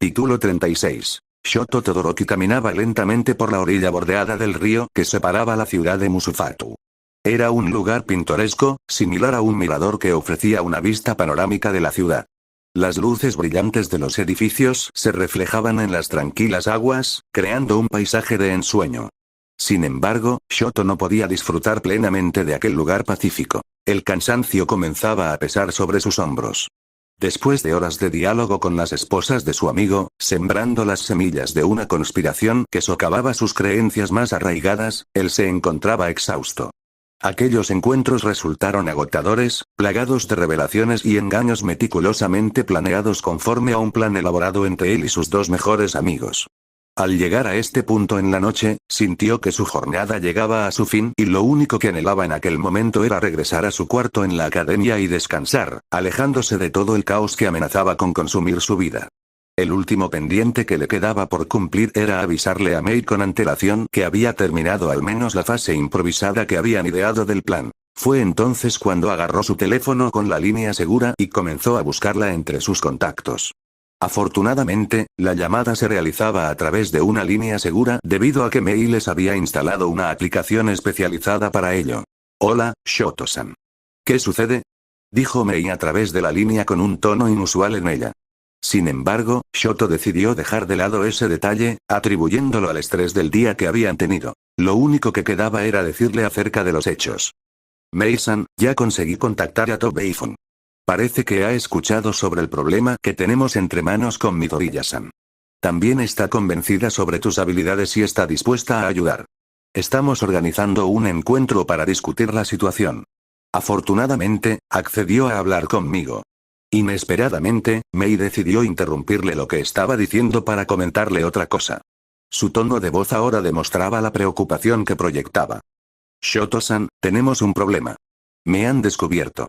Capítulo 36. Shoto Todoroki caminaba lentamente por la orilla bordeada del río que separaba la ciudad de Musufatu. Era un lugar pintoresco, similar a un mirador que ofrecía una vista panorámica de la ciudad. Las luces brillantes de los edificios se reflejaban en las tranquilas aguas, creando un paisaje de ensueño. Sin embargo, Shoto no podía disfrutar plenamente de aquel lugar pacífico. El cansancio comenzaba a pesar sobre sus hombros. Después de horas de diálogo con las esposas de su amigo, sembrando las semillas de una conspiración que socavaba sus creencias más arraigadas, él se encontraba exhausto. Aquellos encuentros resultaron agotadores, plagados de revelaciones y engaños meticulosamente planeados conforme a un plan elaborado entre él y sus dos mejores amigos. Al llegar a este punto en la noche, sintió que su jornada llegaba a su fin y lo único que anhelaba en aquel momento era regresar a su cuarto en la academia y descansar, alejándose de todo el caos que amenazaba con consumir su vida. El último pendiente que le quedaba por cumplir era avisarle a Mei con antelación que había terminado al menos la fase improvisada que habían ideado del plan. Fue entonces cuando agarró su teléfono con la línea segura y comenzó a buscarla entre sus contactos. Afortunadamente, la llamada se realizaba a través de una línea segura debido a que Mei les había instalado una aplicación especializada para ello. «Hola, Shoto-san. ¿Qué sucede?», dijo Mei a través de la línea con un tono inusual en ella. Sin embargo, Shoto decidió dejar de lado ese detalle, atribuyéndolo al estrés del día que habían tenido. Lo único que quedaba era decirle acerca de los hechos. «Mei-san, ya conseguí contactar a Tobeifun. Parece que ha escuchado sobre el problema que tenemos entre manos con Midoriya-san. También está convencida sobre tus habilidades y está dispuesta a ayudar. Estamos organizando un encuentro para discutir la situación». Afortunadamente, accedió a hablar conmigo. Inesperadamente, Mei decidió interrumpirle lo que estaba diciendo para comentarle otra cosa. Su tono de voz ahora demostraba la preocupación que proyectaba. «Shoto-san, tenemos un problema. Me han descubierto.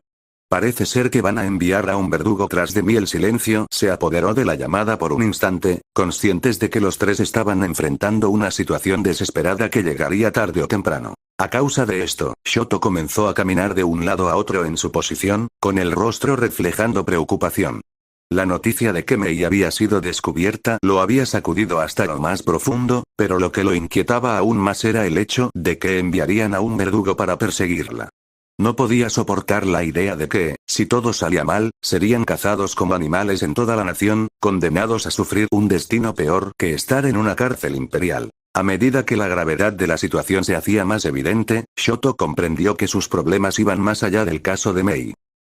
Parece ser que van a enviar a un verdugo tras de mí». El silencio se apoderó de la llamada por un instante, conscientes de que los tres estaban enfrentando una situación desesperada que llegaría tarde o temprano. A causa de esto, Shoto comenzó a caminar de un lado a otro en su posición, con el rostro reflejando preocupación. La noticia de que Mei había sido descubierta lo había sacudido hasta lo más profundo, pero lo que lo inquietaba aún más era el hecho de que enviarían a un verdugo para perseguirla. No podía soportar la idea de que, si todo salía mal, serían cazados como animales en toda la nación, condenados a sufrir un destino peor que estar en una cárcel imperial. A medida que la gravedad de la situación se hacía más evidente, Shoto comprendió que sus problemas iban más allá del caso de Mei.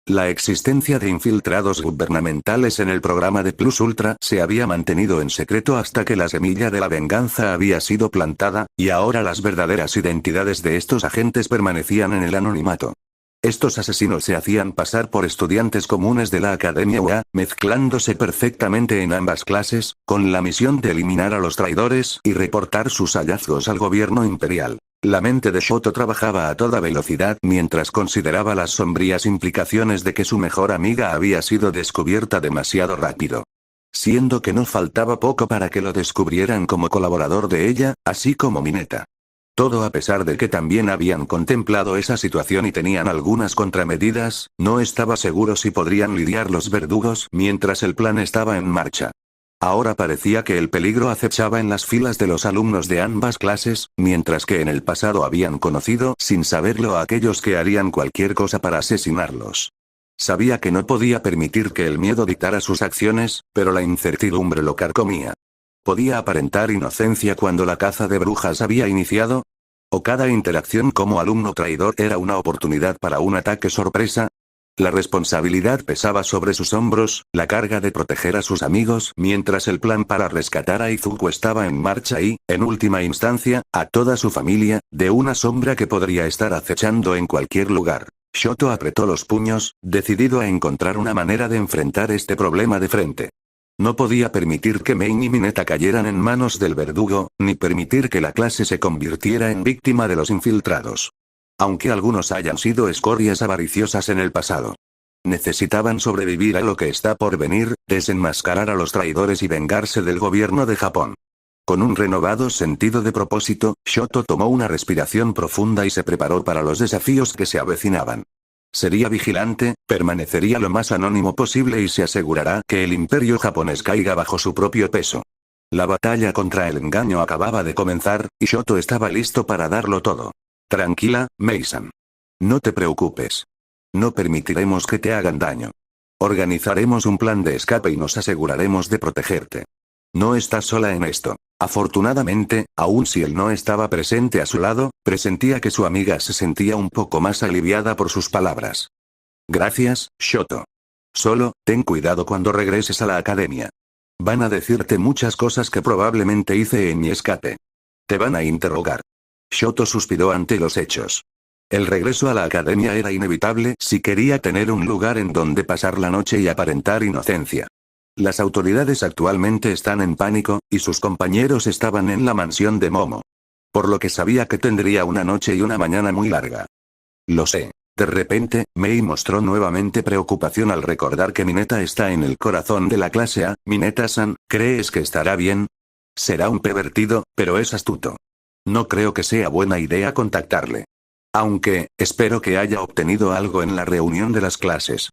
La existencia de infiltrados gubernamentales en el programa de Plus Ultra se había mantenido en secreto hasta que la semilla de la venganza había sido plantada, y ahora las verdaderas identidades de estos agentes permanecían en el anonimato. Estos asesinos se hacían pasar por estudiantes comunes de la Academia UA, mezclándose perfectamente en ambas clases, con la misión de eliminar a los traidores y reportar sus hallazgos al gobierno imperial. La mente de Shoto trabajaba a toda velocidad mientras consideraba las sombrías implicaciones de que su mejor amiga había sido descubierta demasiado rápido. Siendo que no faltaba poco para que lo descubrieran como colaborador de ella, así como Mineta. Todo a pesar de que también habían contemplado esa situación y tenían algunas contramedidas, no estaba seguro si podrían lidiar los verdugos mientras el plan estaba en marcha. Ahora parecía que el peligro acechaba en las filas de los alumnos de ambas clases, mientras que en el pasado habían conocido sin saberlo a aquellos que harían cualquier cosa para asesinarlos. Sabía que no podía permitir que el miedo dictara sus acciones, pero la incertidumbre lo carcomía. ¿Podía aparentar inocencia cuando la caza de brujas había iniciado? ¿O cada interacción como alumno traidor era una oportunidad para un ataque sorpresa? La responsabilidad pesaba sobre sus hombros, la carga de proteger a sus amigos mientras el plan para rescatar a Izuku estaba en marcha y, en última instancia, a toda su familia, de una sombra que podría estar acechando en cualquier lugar. Shoto apretó los puños, decidido a encontrar una manera de enfrentar este problema de frente. No podía permitir que Mei ni Mineta cayeran en manos del verdugo, ni permitir que la clase se convirtiera en víctima de los infiltrados. Aunque algunos hayan sido escorias avariciosas en el pasado. Necesitaban sobrevivir a lo que está por venir, desenmascarar a los traidores y vengarse del gobierno de Japón. Con un renovado sentido de propósito, Shoto tomó una respiración profunda y se preparó para los desafíos que se avecinaban. Sería vigilante, permanecería lo más anónimo posible y se asegurará que el imperio japonés caiga bajo su propio peso. La batalla contra el engaño acababa de comenzar, y Shoto estaba listo para darlo todo. Tranquila, Mei-san. No te preocupes. No permitiremos que te hagan daño. Organizaremos un plan de escape y nos aseguraremos de protegerte. No estás sola en esto. Afortunadamente, aun si él no estaba presente a su lado, presentía que su amiga se sentía un poco más aliviada por sus palabras. Gracias, Shoto. Solo, ten cuidado cuando regreses a la academia. Van a decirte muchas cosas que probablemente hice en mi escape. Te van a interrogar. Shoto suspiró ante los hechos. El regreso a la academia era inevitable si quería tener un lugar en donde pasar la noche y aparentar inocencia. Las autoridades actualmente están en pánico, y sus compañeros estaban en la mansión de Momo. Por lo que sabía que tendría una noche y una mañana muy larga. Lo sé. De repente, Mei mostró nuevamente preocupación al recordar que Mineta está en el corazón de la clase A. Mineta-san, ¿crees que estará bien? Será un pervertido, pero es astuto. No creo que sea buena idea contactarle. Aunque, espero que haya obtenido algo en la reunión de las clases.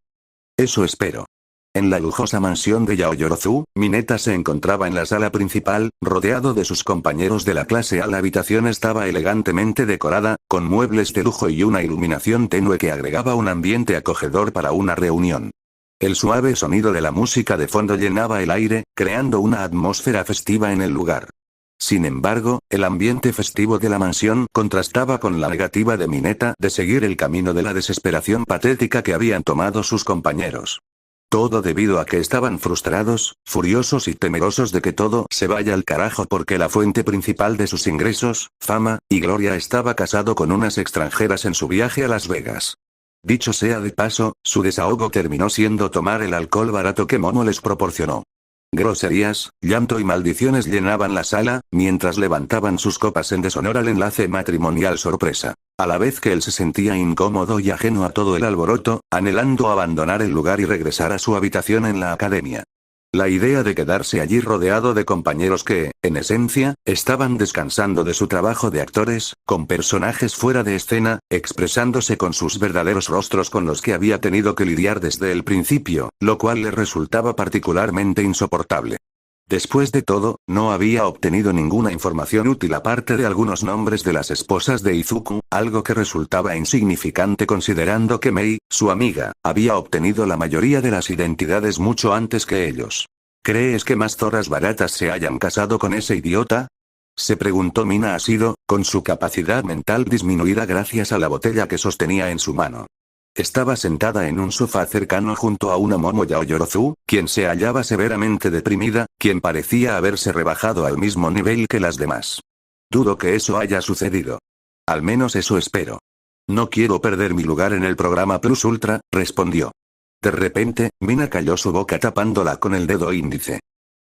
Eso espero. En la lujosa mansión de Yaoyorozu, Mineta se encontraba en la sala principal, rodeado de sus compañeros de la clase A. La habitación estaba elegantemente decorada, con muebles de lujo y una iluminación tenue que agregaba un ambiente acogedor para una reunión. El suave sonido de la música de fondo llenaba el aire, creando una atmósfera festiva en el lugar. Sin embargo, el ambiente festivo de la mansión contrastaba con la negativa de Mineta de seguir el camino de la desesperación patética que habían tomado sus compañeros. Todo debido a que estaban frustrados, furiosos y temerosos de que todo se vaya al carajo porque la fuente principal de sus ingresos, fama y gloria estaba casado con unas extranjeras en su viaje a Las Vegas. Dicho sea de paso, su desahogo terminó siendo tomar el alcohol barato que Momo les proporcionó. Groserías, llanto y maldiciones llenaban la sala, mientras levantaban sus copas en deshonor al enlace matrimonial sorpresa. A la vez que él se sentía incómodo y ajeno a todo el alboroto, anhelando abandonar el lugar y regresar a su habitación en la academia. La idea de quedarse allí rodeado de compañeros que, en esencia, estaban descansando de su trabajo de actores, con personajes fuera de escena, expresándose con sus verdaderos rostros con los que había tenido que lidiar desde el principio, lo cual le resultaba particularmente insoportable. Después de todo, no había obtenido ninguna información útil aparte de algunos nombres de las esposas de Izuku, algo que resultaba insignificante considerando que Mei, su amiga, había obtenido la mayoría de las identidades mucho antes que ellos. ¿Crees que más zorras baratas se hayan casado con ese idiota? Se preguntó Mina Asido, con su capacidad mental disminuida gracias a la botella que sostenía en su mano. Estaba sentada en un sofá cercano junto a una Momo Yaoyorozu, quien se hallaba severamente deprimida, quien parecía haberse rebajado al mismo nivel que las demás. Dudo que eso haya sucedido. Al menos eso espero. No quiero perder mi lugar en el programa Plus Ultra, respondió. De repente, Mina cayó su boca tapándola con el dedo índice.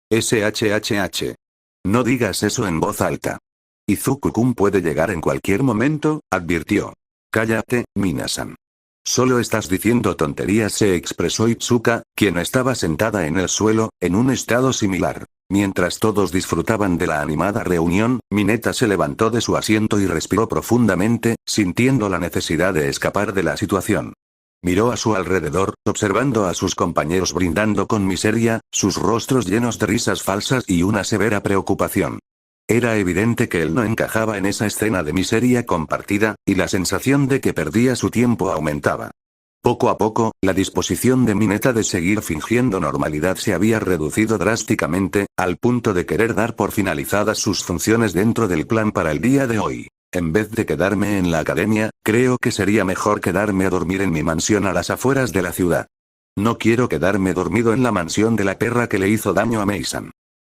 SHHH. No digas eso en voz alta. Izuku-kun puede llegar en cualquier momento, advirtió. Cállate, Mina-san. Solo estás diciendo tonterías, se expresó Itsuka, quien estaba sentada en el suelo, en un estado similar. Mientras todos disfrutaban de la animada reunión, Mineta se levantó de su asiento y respiró profundamente, sintiendo la necesidad de escapar de la situación. Miró a su alrededor, observando a sus compañeros brindando con miseria, sus rostros llenos de risas falsas y una severa preocupación. Era evidente que él no encajaba en esa escena de miseria compartida, y la sensación de que perdía su tiempo aumentaba. Poco a poco, la disposición de Mineta de seguir fingiendo normalidad se había reducido drásticamente, al punto de querer dar por finalizadas sus funciones dentro del plan para el día de hoy. En vez de quedarme en la academia, creo que sería mejor quedarme a dormir en mi mansión a las afueras de la ciudad. No quiero quedarme dormido en la mansión de la perra que le hizo daño a Mei-san.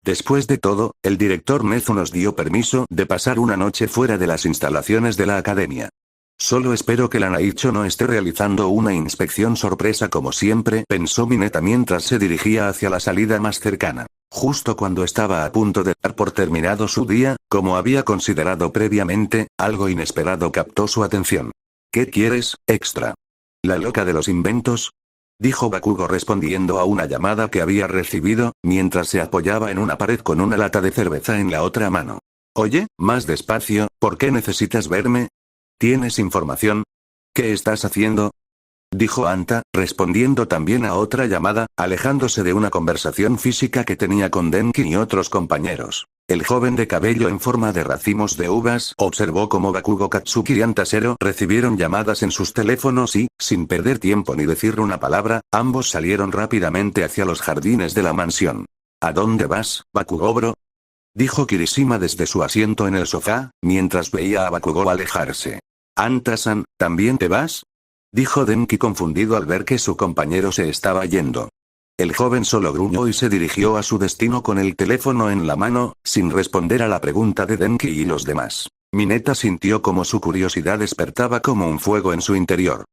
Después de todo, el director Nezu nos dio permiso de pasar una noche fuera de las instalaciones de la academia. Solo espero que la Naicho no esté realizando una inspección sorpresa como siempre, pensó Mineta mientras se dirigía hacia la salida más cercana. Justo cuando estaba a punto de dar por terminado su día, como había considerado previamente, algo inesperado captó su atención. ¿Qué quieres, extra? ¿La loca de los inventos? Dijo Bakugo respondiendo a una llamada que había recibido, mientras se apoyaba en una pared con una lata de cerveza en la otra mano. Oye, más despacio, ¿por qué necesitas verme? ¿Tienes información? ¿Qué estás haciendo? dijo Anta, respondiendo también a otra llamada, alejándose de una conversación física que tenía con Denki y otros compañeros. El joven de cabello en forma de racimos de uvas observó cómo Bakugo, Katsuki y Anta Zero recibieron llamadas en sus teléfonos y, sin perder tiempo ni decir una palabra, ambos salieron rápidamente hacia los jardines de la mansión. ¿A dónde vas, Bakugo bro? Dijo Kirishima desde su asiento en el sofá, mientras veía a Bakugo alejarse. Anta-san, ¿también te vas? Dijo Denki confundido al ver que su compañero se estaba yendo. El joven solo gruñó y se dirigió a su destino con el teléfono en la mano, sin responder a la pregunta de Denki y los demás. Mineta sintió como su curiosidad despertaba como un fuego en su interior.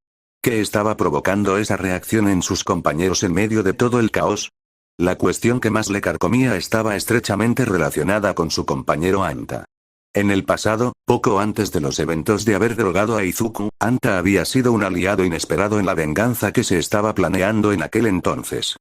¿Qué estaba provocando esa reacción en sus compañeros en medio de todo el caos? La cuestión que más le carcomía estaba estrechamente relacionada con su compañero Anta. En el pasado, poco antes de los eventos de haber drogado a Izuku, Anta había sido un aliado inesperado en la venganza que se estaba planeando en aquel entonces.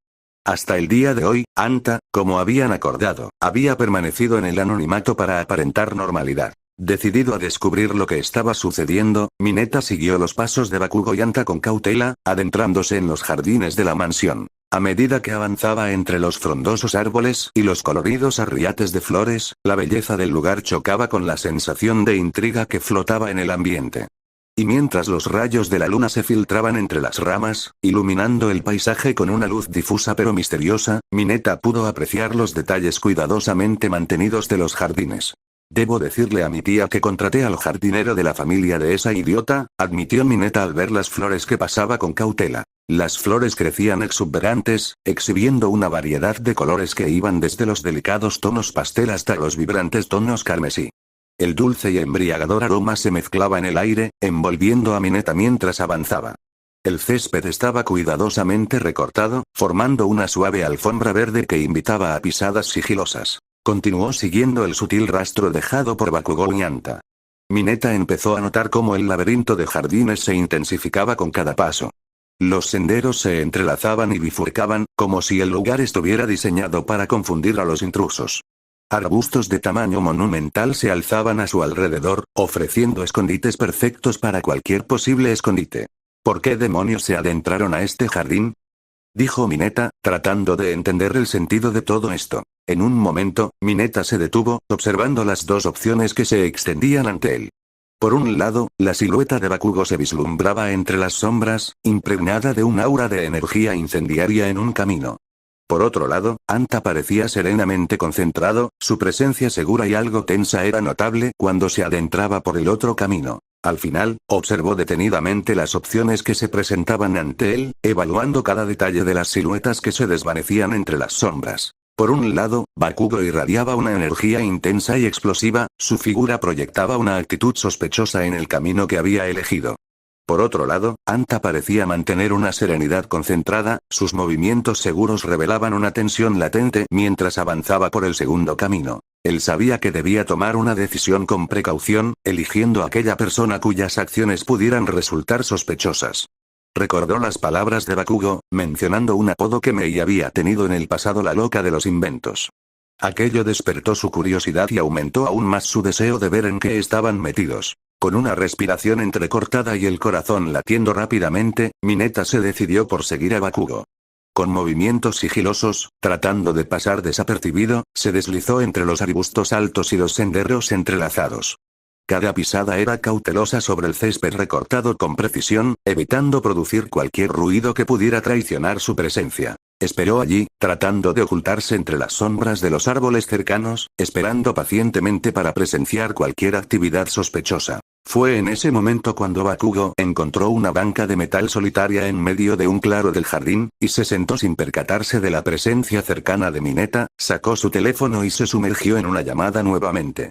Hasta el día de hoy, Anta, como habían acordado, había permanecido en el anonimato para aparentar normalidad. Decidido a descubrir lo que estaba sucediendo, Mineta siguió los pasos de Bakugo y Anta con cautela, adentrándose en los jardines de la mansión. A medida que avanzaba entre los frondosos árboles y los coloridos arriates de flores, la belleza del lugar chocaba con la sensación de intriga que flotaba en el ambiente. Y mientras los rayos de la luna se filtraban entre las ramas, iluminando el paisaje con una luz difusa pero misteriosa, Mineta pudo apreciar los detalles cuidadosamente mantenidos de los jardines. Debo decirle a mi tía que contraté al jardinero de la familia de esa idiota, admitió Mineta al ver las flores que pasaba con cautela. Las flores crecían exuberantes, exhibiendo una variedad de colores que iban desde los delicados tonos pastel hasta los vibrantes tonos carmesí. El dulce y embriagador aroma se mezclaba en el aire, envolviendo a Mineta mientras avanzaba. El césped estaba cuidadosamente recortado, formando una suave alfombra verde que invitaba a pisadas sigilosas. Continuó siguiendo el sutil rastro dejado por Bakugo y Anta. Mineta empezó a notar cómo el laberinto de jardines se intensificaba con cada paso. Los senderos se entrelazaban y bifurcaban, como si el lugar estuviera diseñado para confundir a los intrusos. Arbustos de tamaño monumental se alzaban a su alrededor, ofreciendo escondites perfectos para cualquier posible escondite. ¿Por qué demonios se adentraron a este jardín? Dijo Mineta, tratando de entender el sentido de todo esto. En un momento, Mineta se detuvo, observando las dos opciones que se extendían ante él. Por un lado, la silueta de Bakugo se vislumbraba entre las sombras, impregnada de un aura de energía incendiaria en un camino. Por otro lado, Anta parecía serenamente concentrado, su presencia segura y algo tensa era notable cuando se adentraba por el otro camino. Al final, observó detenidamente las opciones que se presentaban ante él, evaluando cada detalle de las siluetas que se desvanecían entre las sombras. Por un lado, Bakugo irradiaba una energía intensa y explosiva, su figura proyectaba una actitud sospechosa en el camino que había elegido. Por otro lado, Anta parecía mantener una serenidad concentrada, sus movimientos seguros revelaban una tensión latente mientras avanzaba por el segundo camino. Él sabía que debía tomar una decisión con precaución, eligiendo a aquella persona cuyas acciones pudieran resultar sospechosas. Recordó las palabras de Bakugo, mencionando un apodo que Mei había tenido en el pasado, la loca de los inventos. Aquello despertó su curiosidad y aumentó aún más su deseo de ver en qué estaban metidos. Con una respiración entrecortada y el corazón latiendo rápidamente, Mineta se decidió por seguir a Bakugo. Con movimientos sigilosos, tratando de pasar desapercibido, se deslizó entre los arbustos altos y los senderos entrelazados. Cada pisada era cautelosa sobre el césped recortado con precisión, evitando producir cualquier ruido que pudiera traicionar su presencia. Esperó allí, tratando de ocultarse entre las sombras de los árboles cercanos, esperando pacientemente para presenciar cualquier actividad sospechosa. Fue en ese momento cuando Bakugo encontró una banca de metal solitaria en medio de un claro del jardín, y se sentó sin percatarse de la presencia cercana de Mineta, sacó su teléfono y se sumergió en una llamada nuevamente.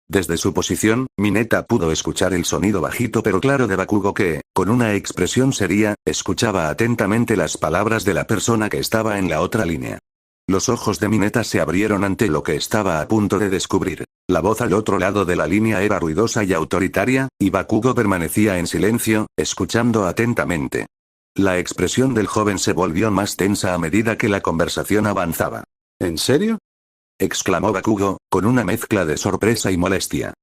Desde su posición, Mineta pudo escuchar el sonido bajito pero claro de Bakugo que, con una expresión seria, escuchaba atentamente las palabras de la persona que estaba en la otra línea. Los ojos de Mineta se abrieron ante lo que estaba a punto de descubrir. La voz al otro lado de la línea era ruidosa y autoritaria, y Bakugo permanecía en silencio, escuchando atentamente. La expresión del joven se volvió más tensa a medida que la conversación avanzaba. ¿En serio?, exclamó Bakugo, con una mezcla de sorpresa y molestia.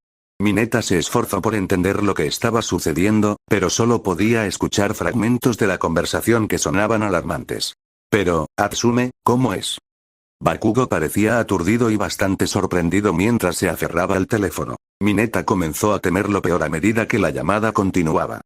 Mineta se esforzó por entender lo que estaba sucediendo, pero solo podía escuchar fragmentos de la conversación que sonaban alarmantes. Pero, Atsume, ¿cómo es? Bakugo parecía aturdido y bastante sorprendido mientras se aferraba al teléfono. Mineta comenzó a temer lo peor a medida que la llamada continuaba.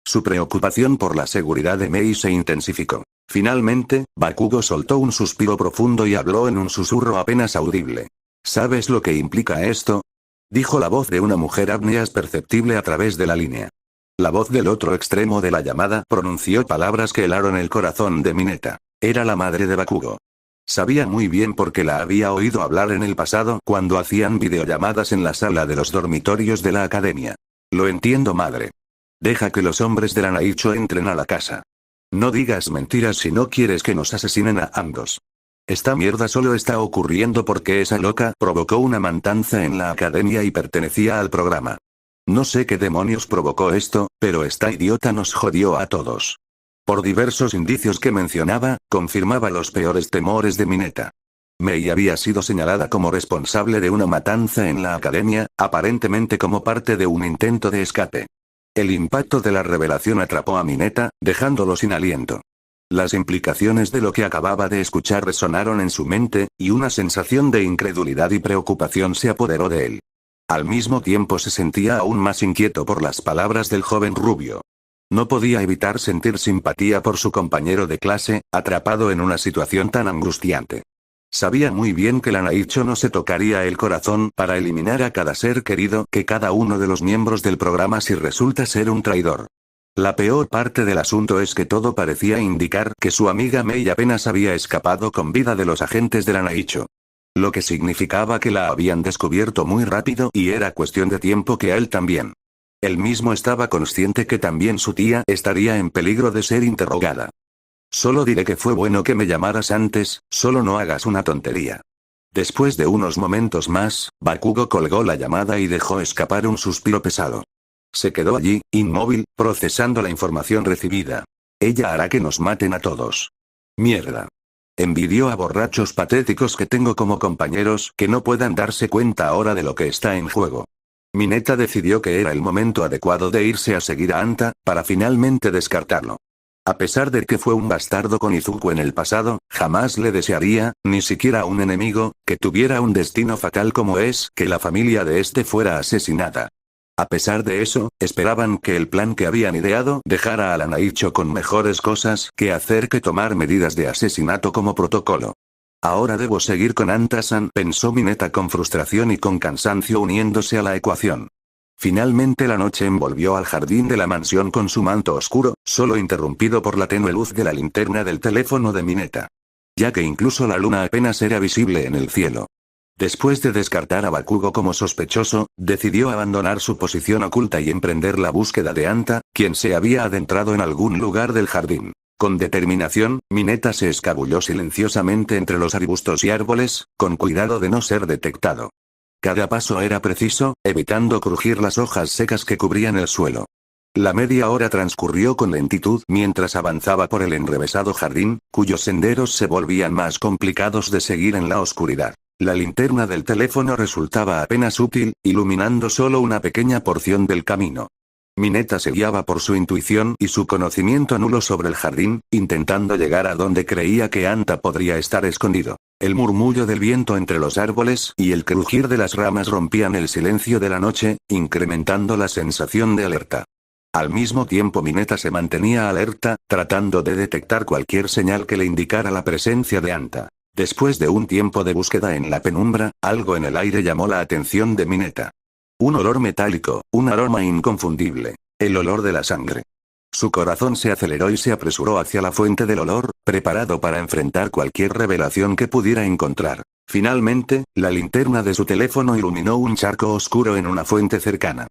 Su preocupación por la seguridad de Mei se intensificó. Finalmente, Bakugo soltó un suspiro profundo y habló en un susurro apenas audible. ¿Sabes lo que implica esto? Dijo la voz de una mujer apneas perceptible a través de la línea. La voz del otro extremo de la llamada pronunció palabras que helaron el corazón de Mineta. Era la madre de Bakugo. Sabía muy bien porque la había oído hablar en el pasado cuando hacían videollamadas en la sala de los dormitorios de la academia. Lo entiendo, madre. Deja que los hombres de la Naicho entren a la casa. No digas mentiras si no quieres que nos asesinen a ambos. Esta mierda solo está ocurriendo porque esa loca provocó una matanza en la academia y pertenecía al programa. No sé qué demonios provocó esto, pero esta idiota nos jodió a todos. Por diversos indicios que mencionaba, confirmaba los peores temores de Mineta. Mei había sido señalada como responsable de una matanza en la academia, aparentemente como parte de un intento de escape. El impacto de la revelación atrapó a Mineta, dejándolo sin aliento. Las implicaciones de lo que acababa de escuchar resonaron en su mente, y una sensación de incredulidad y preocupación se apoderó de él. Al mismo tiempo se sentía aún más inquieto por las palabras del joven rubio. No podía evitar sentir simpatía por su compañero de clase, atrapado en una situación tan angustiante. Sabía muy bien que la Naicho no se tocaría el corazón para eliminar a cada ser querido que cada uno de los miembros del programa si resulta ser un traidor. La peor parte del asunto es que todo parecía indicar que su amiga Mei apenas había escapado con vida de los agentes de la Naicho. Lo que significaba que la habían descubierto muy rápido y era cuestión de tiempo que a él también. Él mismo estaba consciente que también su tía estaría en peligro de ser interrogada. Solo diré que fue bueno que me llamaras antes, solo no hagas una tontería. Después de unos momentos más, Bakugo colgó la llamada y dejó escapar un suspiro pesado. Se quedó allí, inmóvil, procesando la información recibida. Ella hará que nos maten a todos. Mierda. Envidió a borrachos patéticos que tengo como compañeros que no puedan darse cuenta ahora de lo que está en juego. Mineta decidió que era el momento adecuado de irse a seguir a Anta, para finalmente descartarlo. A pesar de que fue un bastardo con Izuku en el pasado, jamás le desearía, ni siquiera a un enemigo, que tuviera un destino fatal como es que la familia de este fuera asesinada. A pesar de eso, esperaban que el plan que habían ideado dejara a la Naicho con mejores cosas que hacer que tomar medidas de asesinato como protocolo. Ahora debo seguir con Anta-san, pensó Mineta con frustración y con cansancio uniéndose a la ecuación. Finalmente la noche envolvió al jardín de la mansión con su manto oscuro, solo interrumpido por la tenue luz de la linterna del teléfono de Mineta. Ya que incluso la luna apenas era visible en el cielo. Después de descartar a Bakugo como sospechoso, decidió abandonar su posición oculta y emprender la búsqueda de Anta, quien se había adentrado en algún lugar del jardín. Con determinación, Mineta se escabulló silenciosamente entre los arbustos y árboles, con cuidado de no ser detectado. Cada paso era preciso, evitando crujir las hojas secas que cubrían el suelo. La media hora transcurrió con lentitud mientras avanzaba por el enrevesado jardín, cuyos senderos se volvían más complicados de seguir en la oscuridad. La linterna del teléfono resultaba apenas útil, iluminando solo una pequeña porción del camino. Mineta se guiaba por su intuición y su conocimiento nulo sobre el jardín, intentando llegar a donde creía que Anta podría estar escondido. El murmullo del viento entre los árboles y el crujir de las ramas rompían el silencio de la noche, incrementando la sensación de alerta. Al mismo tiempo Mineta se mantenía alerta, tratando de detectar cualquier señal que le indicara la presencia de Anta. Después de un tiempo de búsqueda en la penumbra, algo en el aire llamó la atención de Mineta. Un olor metálico, un aroma inconfundible. El olor de la sangre. Su corazón se aceleró y se apresuró hacia la fuente del olor, preparado para enfrentar cualquier revelación que pudiera encontrar. Finalmente, la linterna de su teléfono iluminó un charco oscuro en una fuente cercana.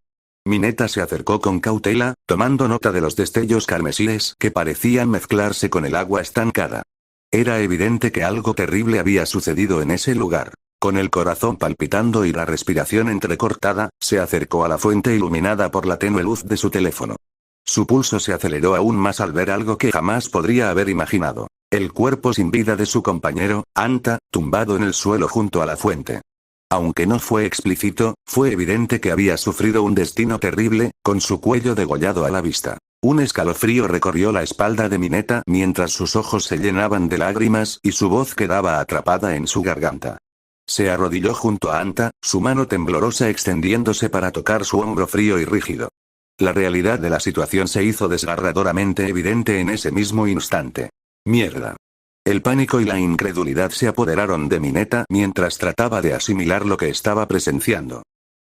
Mineta se acercó con cautela, tomando nota de los destellos carmesíes que parecían mezclarse con el agua estancada. Era evidente que algo terrible había sucedido en ese lugar. Con el corazón palpitando y la respiración entrecortada, se acercó a la fuente iluminada por la tenue luz de su teléfono. Su pulso se aceleró aún más al ver algo que jamás podría haber imaginado. El cuerpo sin vida de su compañero, Anta, tumbado en el suelo junto a la fuente. Aunque no fue explícito, fue evidente que había sufrido un destino terrible, con su cuello degollado a la vista. Un escalofrío recorrió la espalda de Mineta mientras sus ojos se llenaban de lágrimas y su voz quedaba atrapada en su garganta. Se arrodilló junto a Anta, su mano temblorosa extendiéndose para tocar su hombro frío y rígido. La realidad de la situación se hizo desgarradoramente evidente en ese mismo instante. Mierda. El pánico y la incredulidad se apoderaron de Mineta mientras trataba de asimilar lo que estaba presenciando.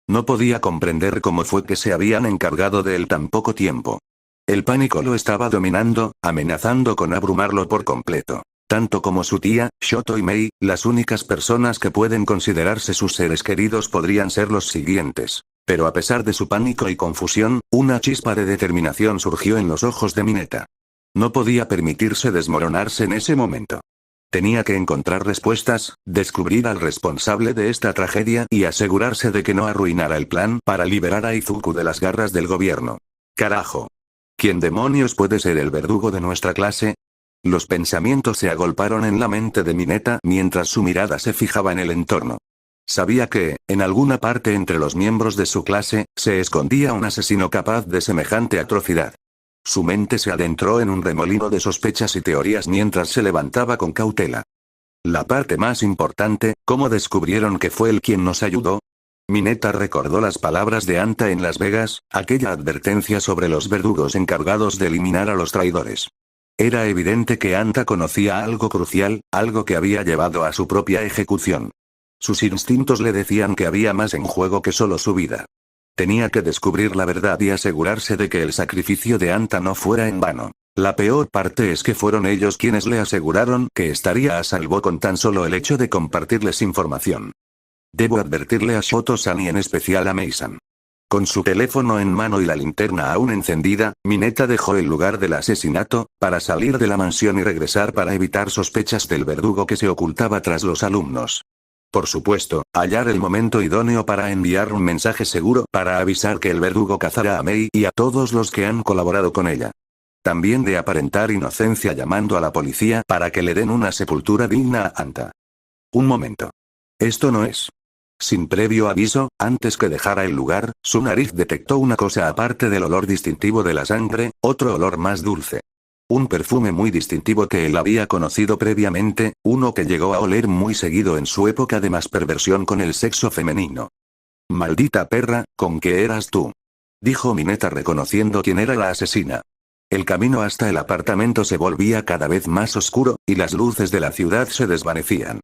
No podía comprender cómo fue que se habían encargado de él tan poco tiempo. El pánico lo estaba dominando, amenazando con abrumarlo por completo. Tanto como su tía, Shoto y Mei, las únicas personas que pueden considerarse sus seres queridos podrían ser los siguientes. Pero a pesar de su pánico y confusión, una chispa de determinación surgió en los ojos de Mineta. No podía permitirse desmoronarse en ese momento. Tenía que encontrar respuestas, descubrir al responsable de esta tragedia y asegurarse de que no arruinara el plan para liberar a Izuku de las garras del gobierno. ¡Carajo! ¿Quién demonios puede ser el verdugo de nuestra clase? Los pensamientos se agolparon en la mente de Mineta mientras su mirada se fijaba en el entorno. Sabía que, en alguna parte entre los miembros de su clase, se escondía un asesino capaz de semejante atrocidad. Su mente se adentró en un remolino de sospechas y teorías mientras se levantaba con cautela. La parte más importante, ¿cómo descubrieron que fue él quien nos ayudó? Mineta recordó las palabras de Anta en Las Vegas, aquella advertencia sobre los verdugos encargados de eliminar a los traidores. Era evidente que Anta conocía algo crucial, algo que había llevado a su propia ejecución. Sus instintos le decían que había más en juego que solo su vida. Tenía que descubrir la verdad y asegurarse de que el sacrificio de Anta no fuera en vano. La peor parte es que fueron ellos quienes le aseguraron que estaría a salvo con tan solo el hecho de compartirles información. Debo advertirle a Shoto-san y en especial a Mei-san. Con su teléfono en mano y la linterna aún encendida, Mineta dejó el lugar del asesinato, para salir de la mansión y regresar para evitar sospechas del verdugo que se ocultaba tras los alumnos. Por supuesto, hallar el momento idóneo para enviar un mensaje seguro para avisar que el verdugo cazará a Mei y a todos los que han colaborado con ella. También de aparentar inocencia llamando a la policía para que le den una sepultura digna a Anta. Un momento. Esto no es. Sin previo aviso, antes que dejara el lugar, su nariz detectó una cosa aparte del olor distintivo de la sangre, otro olor más dulce. Un perfume muy distintivo que él había conocido previamente, uno que llegó a oler muy seguido en su época de más perversión con el sexo femenino. «Maldita perra, ¿con qué eras tú?», dijo Mineta reconociendo quién era la asesina. El camino hasta el apartamento se volvía cada vez más oscuro, y las luces de la ciudad se desvanecían.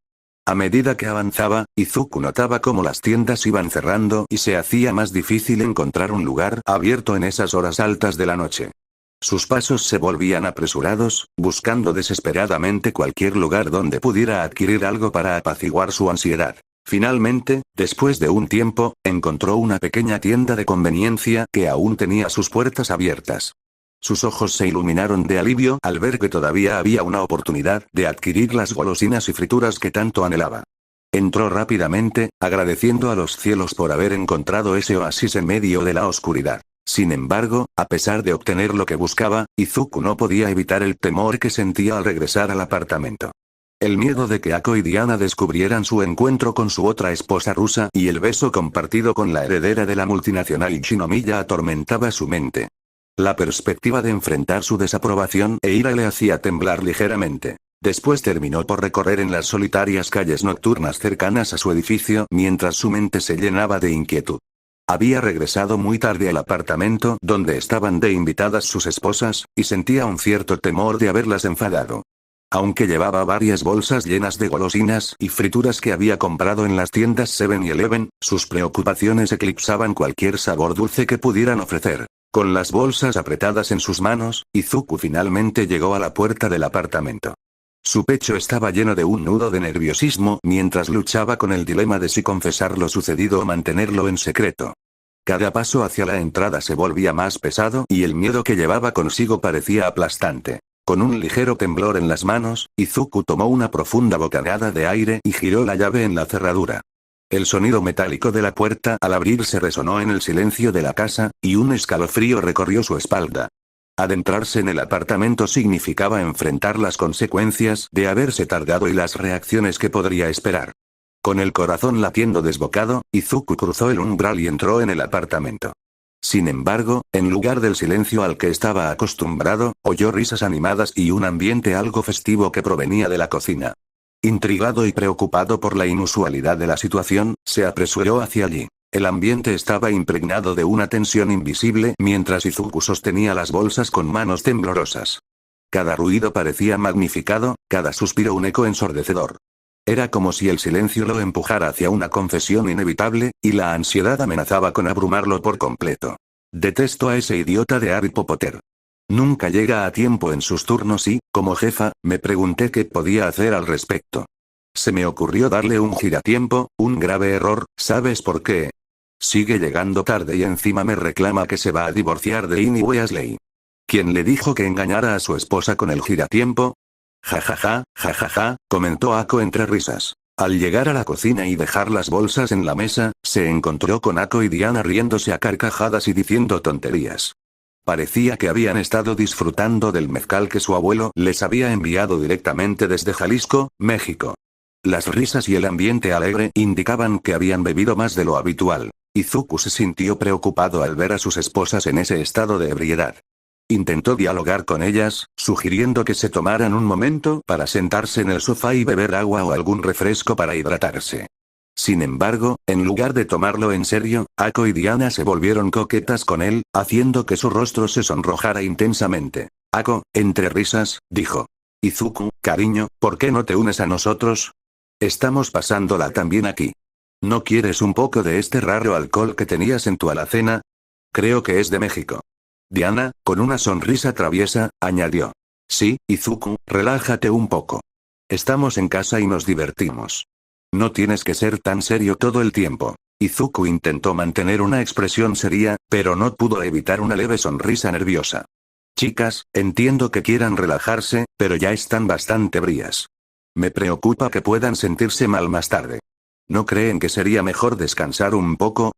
A medida que avanzaba, Izuku notaba cómo las tiendas iban cerrando y se hacía más difícil encontrar un lugar abierto en esas horas altas de la noche. Sus pasos se volvían apresurados, buscando desesperadamente cualquier lugar donde pudiera adquirir algo para apaciguar su ansiedad. Finalmente, después de un tiempo, encontró una pequeña tienda de conveniencia que aún tenía sus puertas abiertas. Sus ojos se iluminaron de alivio al ver que todavía había una oportunidad de adquirir las golosinas y frituras que tanto anhelaba. Entró rápidamente, agradeciendo a los cielos por haber encontrado ese oasis en medio de la oscuridad. Sin embargo, a pesar de obtener lo que buscaba, Izuku no podía evitar el temor que sentía al regresar al apartamento. El miedo de que Ako y Diana descubrieran su encuentro con su otra esposa rusa y el beso compartido con la heredera de la multinacional Ichinomiya atormentaba su mente. La perspectiva de enfrentar su desaprobación e ira le hacía temblar ligeramente. Después terminó por recorrer en las solitarias calles nocturnas cercanas a su edificio mientras su mente se llenaba de inquietud. Había regresado muy tarde al apartamento donde estaban de invitadas sus esposas, y sentía un cierto temor de haberlas enfadado. Aunque llevaba varias bolsas llenas de golosinas y frituras que había comprado en las tiendas 7-Eleven, sus preocupaciones eclipsaban cualquier sabor dulce que pudieran ofrecer. Con las bolsas apretadas en sus manos, Izuku finalmente llegó a la puerta del apartamento. Su pecho estaba lleno de un nudo de nerviosismo mientras luchaba con el dilema de si confesar lo sucedido o mantenerlo en secreto. Cada paso hacia la entrada se volvía más pesado y el miedo que llevaba consigo parecía aplastante. Con un ligero temblor en las manos, Izuku tomó una profunda bocanada de aire y giró la llave en la cerradura. El sonido metálico de la puerta al abrirse resonó en el silencio de la casa, y un escalofrío recorrió su espalda. Adentrarse en el apartamento significaba enfrentar las consecuencias de haberse tardado y las reacciones que podría esperar. Con el corazón latiendo desbocado, Izuku cruzó el umbral y entró en el apartamento. Sin embargo, en lugar del silencio al que estaba acostumbrado, oyó risas animadas y un ambiente algo festivo que provenía de la cocina. Intrigado y preocupado por la inusualidad de la situación, se apresuró hacia allí. El ambiente estaba impregnado de una tensión invisible mientras Izuku sostenía las bolsas con manos temblorosas. Cada ruido parecía magnificado, cada suspiro un eco ensordecedor. Era como si el silencio lo empujara hacia una confesión inevitable, y la ansiedad amenazaba con abrumarlo por completo. Detesto a ese idiota de Harry Potter. Nunca llega a tiempo en sus turnos y, como jefa, me pregunté qué podía hacer al respecto. Se me ocurrió darle un giratiempo, un grave error, ¿sabes por qué? Sigue llegando tarde y encima me reclama que se va a divorciar de Ginny Weasley. ¿Quién le dijo que engañara a su esposa con el giratiempo? Jajaja, jajaja, comentó Ako entre risas. Al llegar a la cocina y dejar las bolsas en la mesa, se encontró con Ako y Diana riéndose a carcajadas y diciendo tonterías. Parecía que habían estado disfrutando del mezcal que su abuelo les había enviado directamente desde Jalisco, México. Las risas y el ambiente alegre indicaban que habían bebido más de lo habitual. Izuku se sintió preocupado al ver a sus esposas en ese estado de ebriedad. Intentó dialogar con ellas, sugiriendo que se tomaran un momento para sentarse en el sofá y beber agua o algún refresco para hidratarse. Sin embargo, en lugar de tomarlo en serio, Ako y Diana se volvieron coquetas con él, haciendo que su rostro se sonrojara intensamente. Ako, entre risas, dijo. Izuku, cariño, ¿por qué no te unes a nosotros? Estamos pasándola también aquí. ¿No quieres un poco de este raro alcohol que tenías en tu alacena? Creo que es de México. Diana, con una sonrisa traviesa, añadió. Sí, Izuku, relájate un poco. Estamos en casa y nos divertimos. No tienes que ser tan serio todo el tiempo. Izuku intentó mantener una expresión seria, pero no pudo evitar una leve sonrisa nerviosa. Chicas, entiendo que quieran relajarse, pero ya están bastante brías. Me preocupa que puedan sentirse mal más tarde. ¿No creen que sería mejor descansar un poco?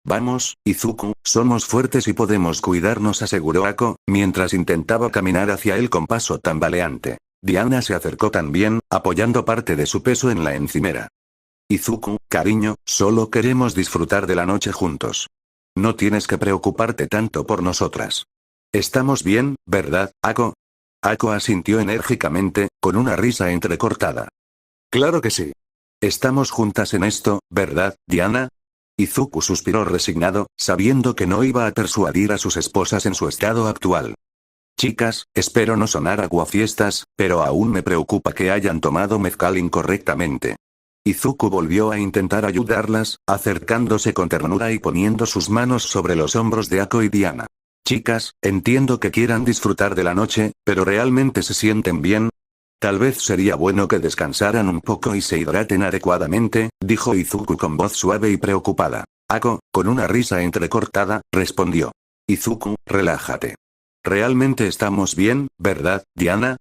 Vamos, Izuku, somos fuertes y podemos cuidarnos, aseguró Ako, mientras intentaba caminar hacia él con paso tambaleante. Diana se acercó también, apoyando parte de su peso en la encimera. Izuku, cariño, solo queremos disfrutar de la noche juntos. No tienes que preocuparte tanto por nosotras. Estamos bien, ¿verdad, Ako? Ako asintió enérgicamente, con una risa entrecortada. Claro que sí. Estamos juntas en esto, ¿verdad, Diana? Izuku suspiró resignado, sabiendo que no iba a persuadir a sus esposas en su estado actual. Chicas, espero no sonar aguafiestas, pero aún me preocupa que hayan tomado mezcal incorrectamente. Izuku volvió a intentar ayudarlas, acercándose con ternura y poniendo sus manos sobre los hombros de Ako y Diana. Chicas, entiendo que quieran disfrutar de la noche, pero ¿realmente se sienten bien? Tal vez sería bueno que descansaran un poco y se hidraten adecuadamente, dijo Izuku con voz suave y preocupada. Ako, con una risa entrecortada, respondió. Izuku, relájate. Realmente estamos bien, ¿verdad, Diana?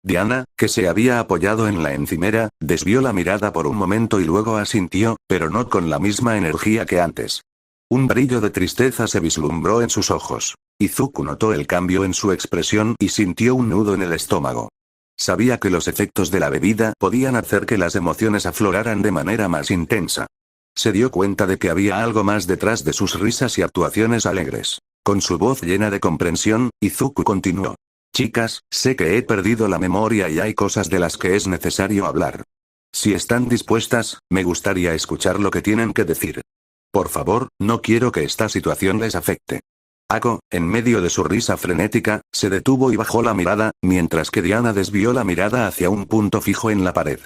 Diana, que se había apoyado en la encimera, desvió la mirada por un momento y luego asintió, pero no con la misma energía que antes. Un brillo de tristeza se vislumbró en sus ojos. Izuku notó el cambio en su expresión y sintió un nudo en el estómago. Sabía que los efectos de la bebida podían hacer que las emociones afloraran de manera más intensa. Se dio cuenta de que había algo más detrás de sus risas y actuaciones alegres. Con su voz llena de comprensión, Izuku continuó. Chicas, sé que he perdido la memoria y hay cosas de las que es necesario hablar. Si están dispuestas, me gustaría escuchar lo que tienen que decir. Por favor, no quiero que esta situación les afecte. Ako, en medio de su risa frenética, se detuvo y bajó la mirada, mientras que Diana desvió la mirada hacia un punto fijo en la pared.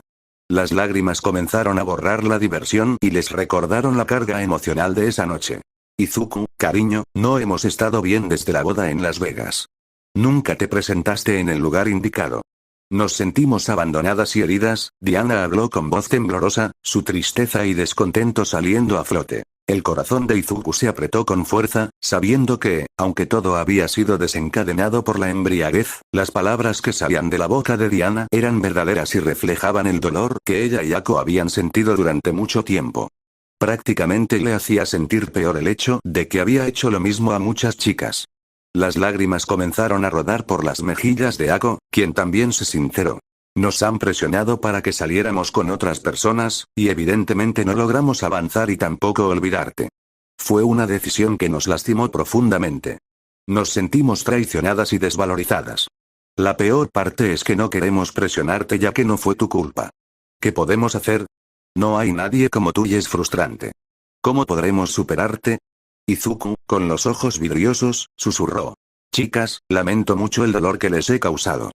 Las lágrimas comenzaron a borrar la diversión y les recordaron la carga emocional de esa noche. Izuku, cariño, no hemos estado bien desde la boda en Las Vegas. Nunca te presentaste en el lugar indicado. Nos sentimos abandonadas y heridas, Diana habló con voz temblorosa, su tristeza y descontento saliendo a flote. El corazón de Izuku se apretó con fuerza, sabiendo que, aunque todo había sido desencadenado por la embriaguez, las palabras que salían de la boca de Diana eran verdaderas y reflejaban el dolor que ella y Ako habían sentido durante mucho tiempo. Prácticamente le hacía sentir peor el hecho de que había hecho lo mismo a muchas chicas. Las lágrimas comenzaron a rodar por las mejillas de Ako, quien también se sinceró. Nos han presionado para que saliéramos con otras personas, y evidentemente no logramos avanzar y tampoco olvidarte. Fue una decisión que nos lastimó profundamente. Nos sentimos traicionadas y desvalorizadas. La peor parte es que no queremos presionarte ya que no fue tu culpa. ¿Qué podemos hacer? No hay nadie como tú y es frustrante. ¿Cómo podremos superarte? Izuku, con los ojos vidriosos, susurró. Chicas, lamento mucho el dolor que les he causado.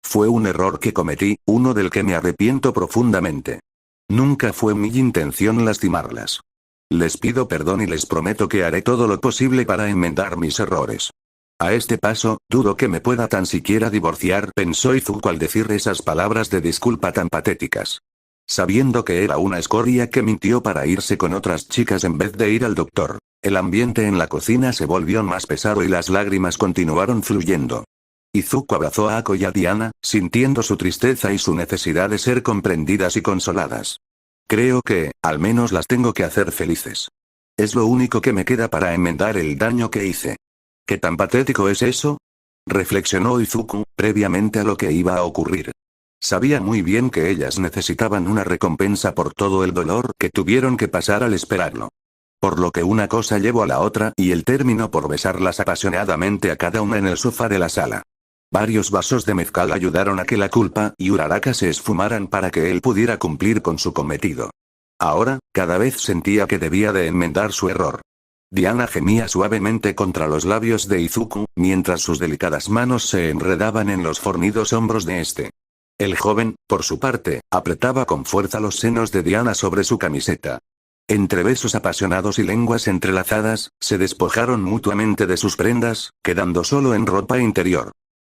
Fue un error que cometí, uno del que me arrepiento profundamente. Nunca fue mi intención lastimarlas. Les pido perdón y les prometo que haré todo lo posible para enmendar mis errores. A este paso, dudo que me pueda tan siquiera divorciar, pensó Izuku al decir esas palabras de disculpa tan patéticas. Sabiendo que era una escoria que mintió para irse con otras chicas en vez de ir al doctor, el ambiente en la cocina se volvió más pesado y las lágrimas continuaron fluyendo. Izuku abrazó a Ako y a Diana, sintiendo su tristeza y su necesidad de ser comprendidas y consoladas. Creo que, al menos las tengo que hacer felices. Es lo único que me queda para enmendar el daño que hice. ¿Qué tan patético es eso? Reflexionó Izuku, previamente a lo que iba a ocurrir. Sabía muy bien que ellas necesitaban una recompensa por todo el dolor que tuvieron que pasar al esperarlo. Por lo que una cosa llevó a la otra y él terminó por besarlas apasionadamente a cada una en el sofá de la sala. Varios vasos de mezcal ayudaron a que la culpa y Uraraka se esfumaran para que él pudiera cumplir con su cometido. Ahora, cada vez sentía que debía de enmendar su error. Diana gemía suavemente contra los labios de Izuku, mientras sus delicadas manos se enredaban en los fornidos hombros de este. El joven, por su parte, apretaba con fuerza los senos de Diana sobre su camiseta. Entre besos apasionados y lenguas entrelazadas, se despojaron mutuamente de sus prendas, quedando solo en ropa interior.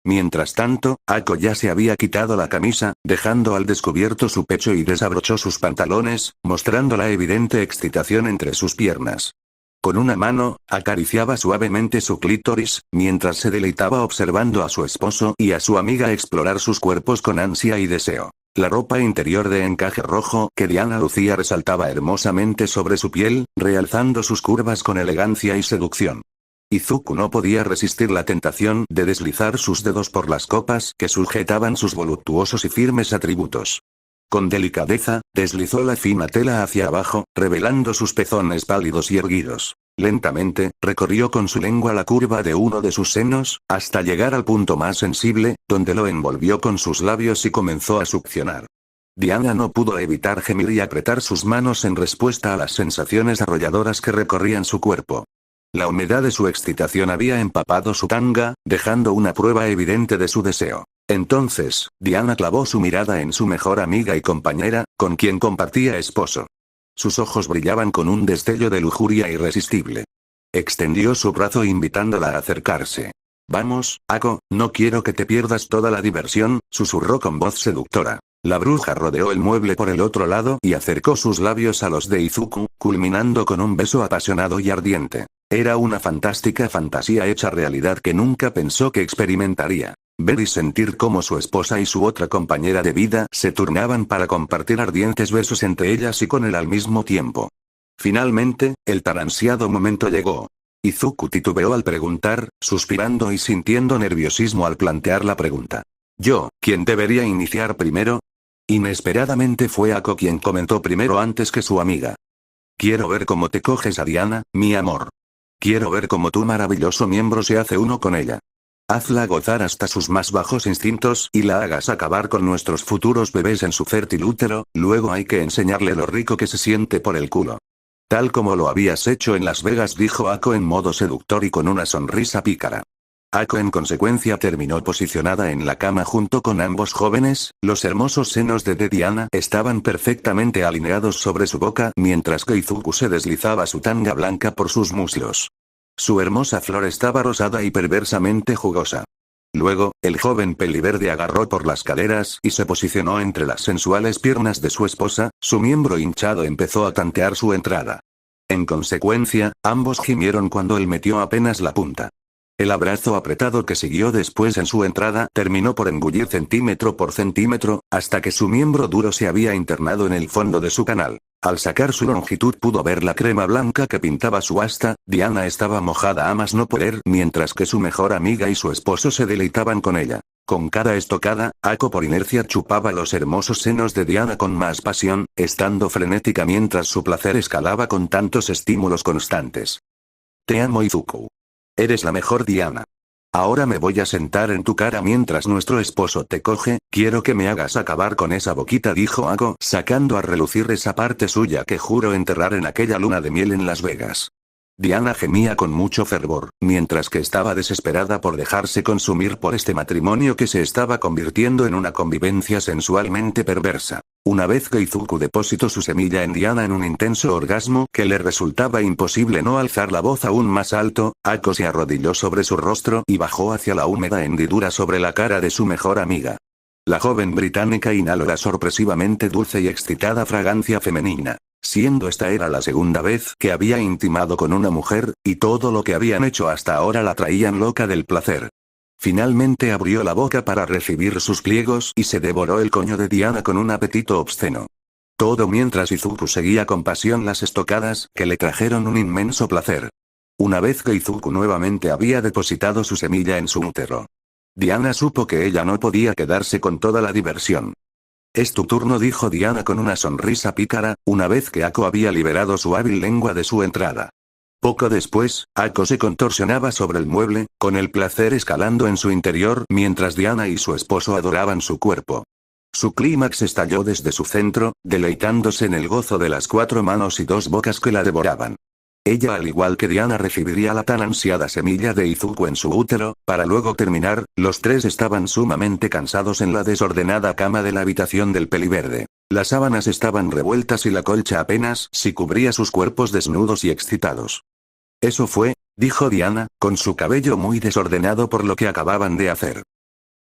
Mientras tanto, Ako ya se había quitado la camisa, dejando al descubierto su pecho y desabrochó sus pantalones, mostrando la evidente excitación entre sus piernas. Con una mano, acariciaba suavemente su clítoris, mientras se deleitaba observando a su esposo y a su amiga explorar sus cuerpos con ansia y deseo. La ropa interior de encaje rojo que Diana lucía resaltaba hermosamente sobre su piel, realzando sus curvas con elegancia y seducción. Izuku no podía resistir la tentación de deslizar sus dedos por las copas que sujetaban sus voluptuosos y firmes atributos. Con delicadeza, deslizó la fina tela hacia abajo, revelando sus pezones pálidos y erguidos. Lentamente, recorrió con su lengua la curva de uno de sus senos, hasta llegar al punto más sensible, donde lo envolvió con sus labios y comenzó a succionar. Diana no pudo evitar gemir y apretar sus manos en respuesta a las sensaciones arrolladoras que recorrían su cuerpo. La humedad de su excitación había empapado su tanga, dejando una prueba evidente de su deseo. Entonces, Diana clavó su mirada en su mejor amiga y compañera, con quien compartía esposo. Sus ojos brillaban con un destello de lujuria irresistible. Extendió su brazo invitándola a acercarse. Vamos, Ako, no quiero que te pierdas toda la diversión, susurró con voz seductora. La bruja rodeó el mueble por el otro lado y acercó sus labios a los de Izuku, culminando con un beso apasionado y ardiente. Era una fantástica fantasía hecha realidad que nunca pensó que experimentaría. Ver y sentir cómo su esposa y su otra compañera de vida se turnaban para compartir ardientes besos entre ellas y con él al mismo tiempo. Finalmente, el tan ansiado momento llegó. Izuku titubeó al preguntar, suspirando y sintiendo nerviosismo al plantear la pregunta. ¿Yo, quién debería iniciar primero? Inesperadamente fue Ako quien comentó primero antes que su amiga. Quiero ver cómo te coges a Diana, mi amor. Quiero ver cómo tu maravilloso miembro se hace uno con ella. Hazla gozar hasta sus más bajos instintos y la hagas acabar con nuestros futuros bebés en su fértil útero, luego hay que enseñarle lo rico que se siente por el culo. Tal como lo habías hecho en Las Vegas, dijo Ako en modo seductor y con una sonrisa pícara. Ako en consecuencia terminó posicionada en la cama junto con ambos jóvenes, los hermosos senos de Diana estaban perfectamente alineados sobre su boca mientras que Izuku se deslizaba su tanga blanca por sus muslos. Su hermosa flor estaba rosada y perversamente jugosa. Luego, el joven peliverde agarró por las caderas y se posicionó entre las sensuales piernas de su esposa, su miembro hinchado empezó a tantear su entrada. En consecuencia, ambos gimieron cuando él metió apenas la punta. El abrazo apretado que siguió después en su entrada terminó por engullir centímetro por centímetro, hasta que su miembro duro se había internado en el fondo de su canal. Al sacar su longitud pudo ver la crema blanca que pintaba su asta. Diana estaba mojada a más no poder, mientras que su mejor amiga y su esposo se deleitaban con ella. Con cada estocada, Ako por inercia chupaba los hermosos senos de Diana con más pasión, estando frenética mientras su placer escalaba con tantos estímulos constantes. Te amo, Izuku. Eres la mejor, Diana. Ahora me voy a sentar en tu cara mientras nuestro esposo te coge, quiero que me hagas acabar con esa boquita, dijo Ako, sacando a relucir esa parte suya que juró enterrar en aquella luna de miel en Las Vegas. Diana gemía con mucho fervor, mientras que estaba desesperada por dejarse consumir por este matrimonio que se estaba convirtiendo en una convivencia sensualmente perversa. Una vez que Izuku depositó su semilla en Diana en un intenso orgasmo que le resultaba imposible no alzar la voz aún más alto, Ako se arrodilló sobre su rostro y bajó hacia la húmeda hendidura sobre la cara de su mejor amiga. La joven británica inhaló la sorpresivamente dulce y excitada fragancia femenina. Siendo esta era la segunda vez que había intimado con una mujer, y todo lo que habían hecho hasta ahora la traían loca del placer. Finalmente abrió la boca para recibir sus pliegos y se devoró el coño de Diana con un apetito obsceno. Todo mientras Izuku seguía con pasión las estocadas que le trajeron un inmenso placer. Una vez que Izuku nuevamente había depositado su semilla en su útero, Diana supo que ella no podía quedarse con toda la diversión. Es tu turno, dijo Diana con una sonrisa pícara, una vez que Ako había liberado su hábil lengua de su entrada. Poco después, Ako se contorsionaba sobre el mueble, con el placer escalando en su interior mientras Diana y su esposo adoraban su cuerpo. Su clímax estalló desde su centro, deleitándose en el gozo de las 4 manos y 2 bocas que la devoraban. Ella, al igual que Diana, recibiría la tan ansiada semilla de Izuku en su útero, para luego terminar. Los tres estaban sumamente cansados en la desordenada cama de la habitación del peliverde. Las sábanas estaban revueltas y la colcha apenas si cubría sus cuerpos desnudos y excitados. Eso fue, dijo Diana, con su cabello muy desordenado por lo que acababan de hacer.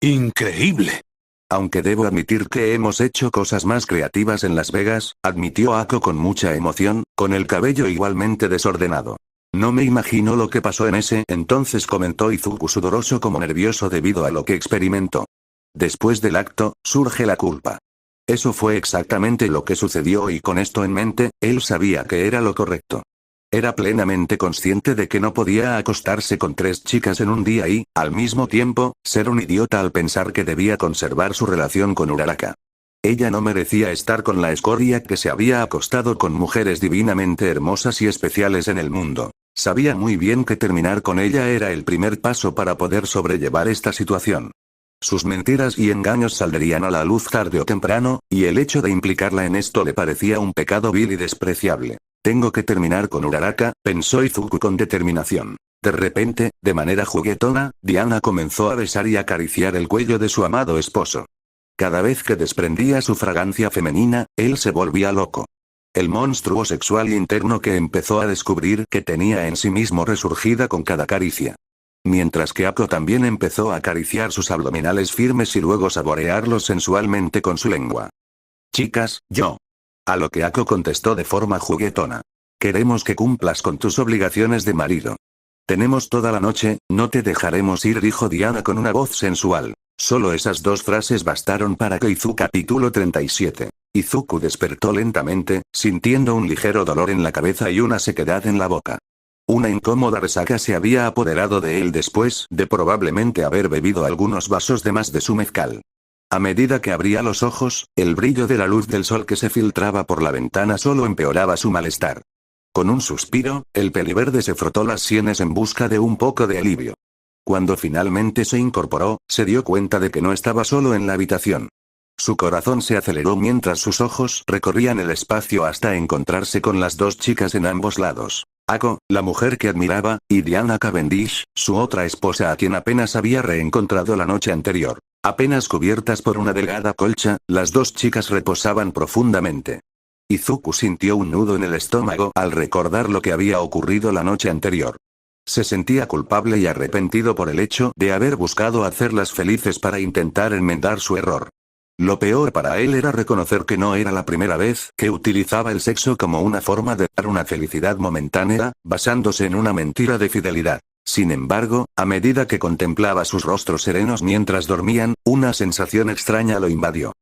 ¡Increíble! Aunque debo admitir que hemos hecho cosas más creativas en Las Vegas, admitió Ako con mucha emoción, con el cabello igualmente desordenado. No me imagino lo que pasó en ese entonces, comentó Izuku sudoroso como nervioso debido a lo que experimentó. Después del acto, surge la culpa. Eso fue exactamente lo que sucedió y con esto en mente, él sabía que era lo correcto. Era plenamente consciente de que no podía acostarse con 3 chicas en un día y, al mismo tiempo, ser un idiota al pensar que debía conservar su relación con Uraraka. Ella no merecía estar con la escoria que se había acostado con mujeres divinamente hermosas y especiales en el mundo. Sabía muy bien que terminar con ella era el primer paso para poder sobrellevar esta situación. Sus mentiras y engaños saldrían a la luz tarde o temprano, y el hecho de implicarla en esto le parecía un pecado vil y despreciable. Tengo que terminar con Uraraka, pensó Izuku con determinación. De repente, de manera juguetona, Diana comenzó a besar y acariciar el cuello de su amado esposo. Cada vez que desprendía su fragancia femenina, él se volvía loco. El monstruo sexual interno que empezó a descubrir que tenía en sí mismo resurgida con cada caricia. Mientras que Ako también empezó a acariciar sus abdominales firmes y luego saborearlos sensualmente con su lengua. Chicas, yo. A lo que Ako contestó de forma juguetona. Queremos que cumplas con tus obligaciones de marido. Tenemos toda la noche, no te dejaremos ir, dijo Diana con una voz sensual. Solo esas 2 frases bastaron para que Izuku. Capítulo 37. Izuku despertó lentamente, sintiendo un ligero dolor en la cabeza y una sequedad en la boca. Una incómoda resaca se había apoderado de él después de probablemente haber bebido algunos vasos de más de su mezcal. A medida que abría los ojos, el brillo de la luz del sol que se filtraba por la ventana solo empeoraba su malestar. Con un suspiro, el peliverde se frotó las sienes en busca de un poco de alivio. Cuando finalmente se incorporó, se dio cuenta de que no estaba solo en la habitación. Su corazón se aceleró mientras sus ojos recorrían el espacio hasta encontrarse con las 2 chicas en ambos lados. Ako, la mujer que admiraba, y Diana Cavendish, su otra esposa a quien apenas había reencontrado la noche anterior. Apenas cubiertas por una delgada colcha, las 2 chicas reposaban profundamente. Izuku sintió un nudo en el estómago al recordar lo que había ocurrido la noche anterior. Se sentía culpable y arrepentido por el hecho de haber buscado hacerlas felices para intentar enmendar su error. Lo peor para él era reconocer que no era la primera vez que utilizaba el sexo como una forma de dar una felicidad momentánea, basándose en una mentira de fidelidad. Sin embargo, a medida que contemplaba sus rostros serenos mientras dormían, una sensación extraña lo invadió.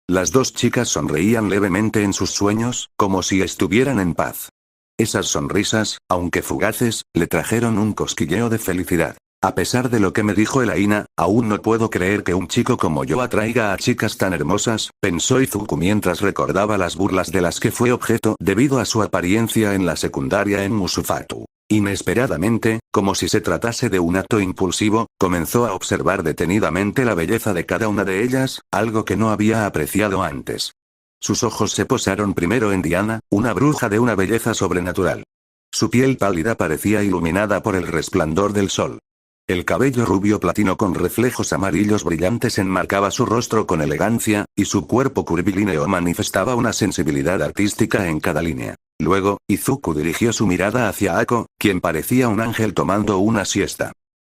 Las 2 chicas sonreían levemente en sus sueños, como si estuvieran en paz. Esas sonrisas, aunque fugaces, le trajeron un cosquilleo de felicidad. A pesar de lo que me dijo Elaina, aún no puedo creer que un chico como yo atraiga a chicas tan hermosas, pensó Izuku mientras recordaba las burlas de las que fue objeto debido a su apariencia en la secundaria en Musufatu. Inesperadamente, como si se tratase de un acto impulsivo, comenzó a observar detenidamente la belleza de cada una de ellas, algo que no había apreciado antes. Sus ojos se posaron primero en Diana, una bruja de una belleza sobrenatural. Su piel pálida parecía iluminada por el resplandor del sol. El cabello rubio platino con reflejos amarillos brillantes enmarcaba su rostro con elegancia, y su cuerpo curvilíneo manifestaba una sensibilidad artística en cada línea. Luego, Izuku dirigió su mirada hacia Ako, quien parecía un ángel tomando una siesta.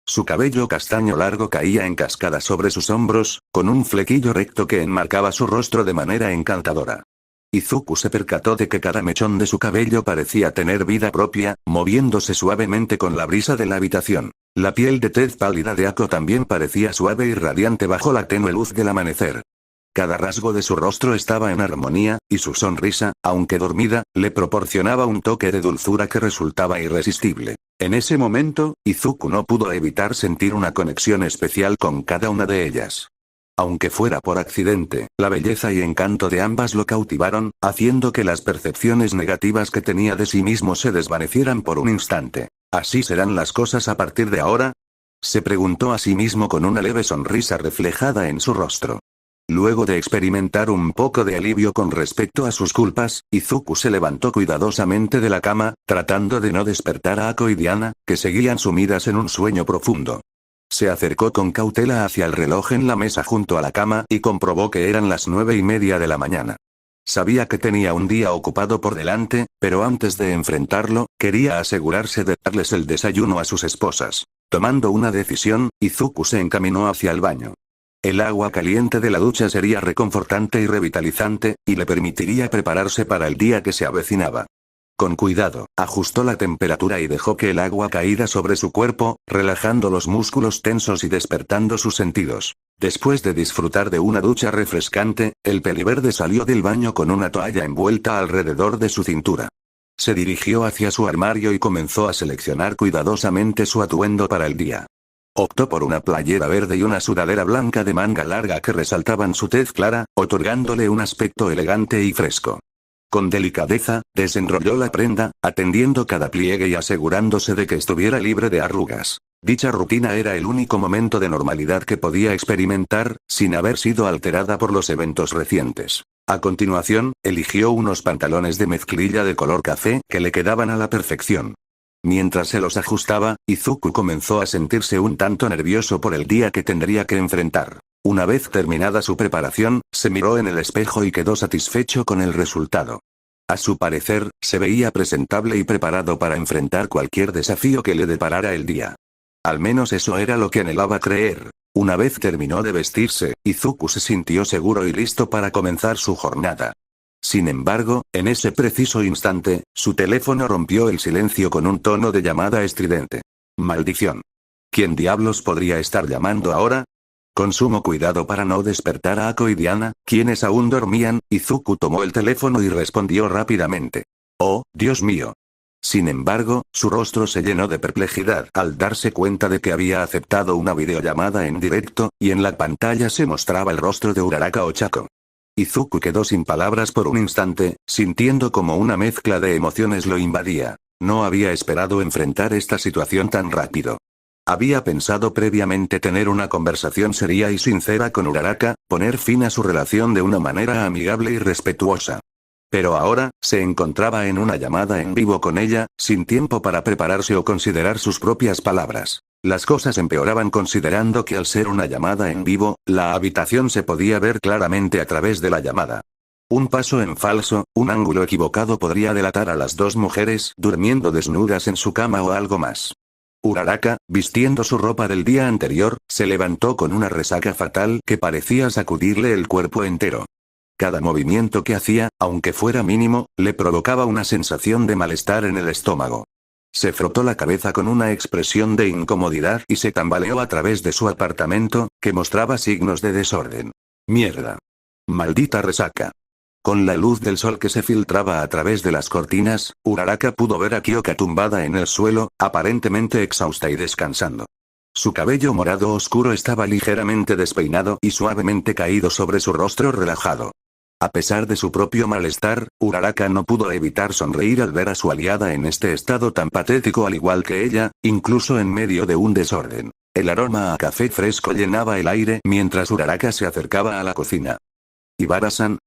Su cabello castaño largo caía en cascada sobre sus hombros, con un flequillo recto que enmarcaba su rostro de manera encantadora. Izuku se percató de que cada mechón de su cabello parecía tener vida propia, moviéndose suavemente con la brisa de la habitación. La piel de tez pálida de Ako también parecía suave y radiante bajo la tenue luz del amanecer. Cada rasgo de su rostro estaba en armonía, y su sonrisa, aunque dormida, le proporcionaba un toque de dulzura que resultaba irresistible. En ese momento, Izuku no pudo evitar sentir una conexión especial con cada una de ellas. Aunque fuera por accidente, la belleza y encanto de ambas lo cautivaron, haciendo que las percepciones negativas que tenía de sí mismo se desvanecieran por un instante. ¿Así serán las cosas a partir de ahora? Se preguntó a sí mismo con una leve sonrisa reflejada en su rostro. Luego de experimentar un poco de alivio con respecto a sus culpas, Izuku se levantó cuidadosamente de la cama, tratando de no despertar a Ako y Diana, que seguían sumidas en un sueño profundo. Se acercó con cautela hacia el reloj en la mesa junto a la cama y comprobó que eran las 9:30 de la mañana. Sabía que tenía un día ocupado por delante, pero antes de enfrentarlo, quería asegurarse de darles el desayuno a sus esposas. Tomando una decisión, Izuku se encaminó hacia el baño. El agua caliente de la ducha sería reconfortante y revitalizante, y le permitiría prepararse para el día que se avecinaba. Con cuidado, ajustó la temperatura y dejó que el agua caíra sobre su cuerpo, relajando los músculos tensos y despertando sus sentidos. Después de disfrutar de una ducha refrescante, el peliverde salió del baño con una toalla envuelta alrededor de su cintura. Se dirigió hacia su armario y comenzó a seleccionar cuidadosamente su atuendo para el día. Optó por una playera verde y una sudadera blanca de manga larga que resaltaban su tez clara, otorgándole un aspecto elegante y fresco. Con delicadeza, desenrolló la prenda, atendiendo cada pliegue y asegurándose de que estuviera libre de arrugas. Dicha rutina era el único momento de normalidad que podía experimentar, sin haber sido alterada por los eventos recientes. A continuación, eligió unos pantalones de mezclilla de color café que le quedaban a la perfección. Mientras se los ajustaba, Izuku comenzó a sentirse un tanto nervioso por el día que tendría que enfrentar. Una vez terminada su preparación, se miró en el espejo y quedó satisfecho con el resultado. A su parecer, se veía presentable y preparado para enfrentar cualquier desafío que le deparara el día. Al menos eso era lo que anhelaba creer. Una vez terminó de vestirse, Izuku se sintió seguro y listo para comenzar su jornada. Sin embargo, en ese preciso instante, su teléfono rompió el silencio con un tono de llamada estridente. ¡Maldición! ¿Quién diablos podría estar llamando ahora? Con sumo cuidado para no despertar a Ako y Diana, quienes aún dormían, Izuku tomó el teléfono y respondió rápidamente. ¡Oh, Dios mío! Sin embargo, su rostro se llenó de perplejidad al darse cuenta de que había aceptado una videollamada en directo, y en la pantalla se mostraba el rostro de Uraraka Ochako. Izuku quedó sin palabras por un instante, sintiendo como una mezcla de emociones lo invadía. No había esperado enfrentar esta situación tan rápido. Había pensado previamente tener una conversación seria y sincera con Uraraka, poner fin a su relación de una manera amigable y respetuosa. Pero ahora, se encontraba en una llamada en vivo con ella, sin tiempo para prepararse o considerar sus propias palabras. Las cosas empeoraban considerando que al ser una llamada en vivo, la habitación se podía ver claramente a través de la llamada. Un paso en falso, un ángulo equivocado podría delatar a las dos mujeres durmiendo desnudas en su cama o algo más. Uraraka, vistiendo su ropa del día anterior, se levantó con una resaca fatal que parecía sacudirle el cuerpo entero. Cada movimiento que hacía, aunque fuera mínimo, le provocaba una sensación de malestar en el estómago. Se frotó la cabeza con una expresión de incomodidad y se tambaleó a través de su apartamento, que mostraba signos de desorden. ¡Mierda! ¡Maldita resaca! Con la luz del sol que se filtraba a través de las cortinas, Uraraka pudo ver a Kyoka tumbada en el suelo, aparentemente exhausta y descansando. Su cabello morado oscuro estaba ligeramente despeinado y suavemente caído sobre su rostro relajado. A pesar de su propio malestar, Uraraka no pudo evitar sonreír al ver a su aliada en este estado tan patético al igual que ella, incluso en medio de un desorden. El aroma a café fresco llenaba el aire mientras Uraraka se acercaba a la cocina. Ibara-san,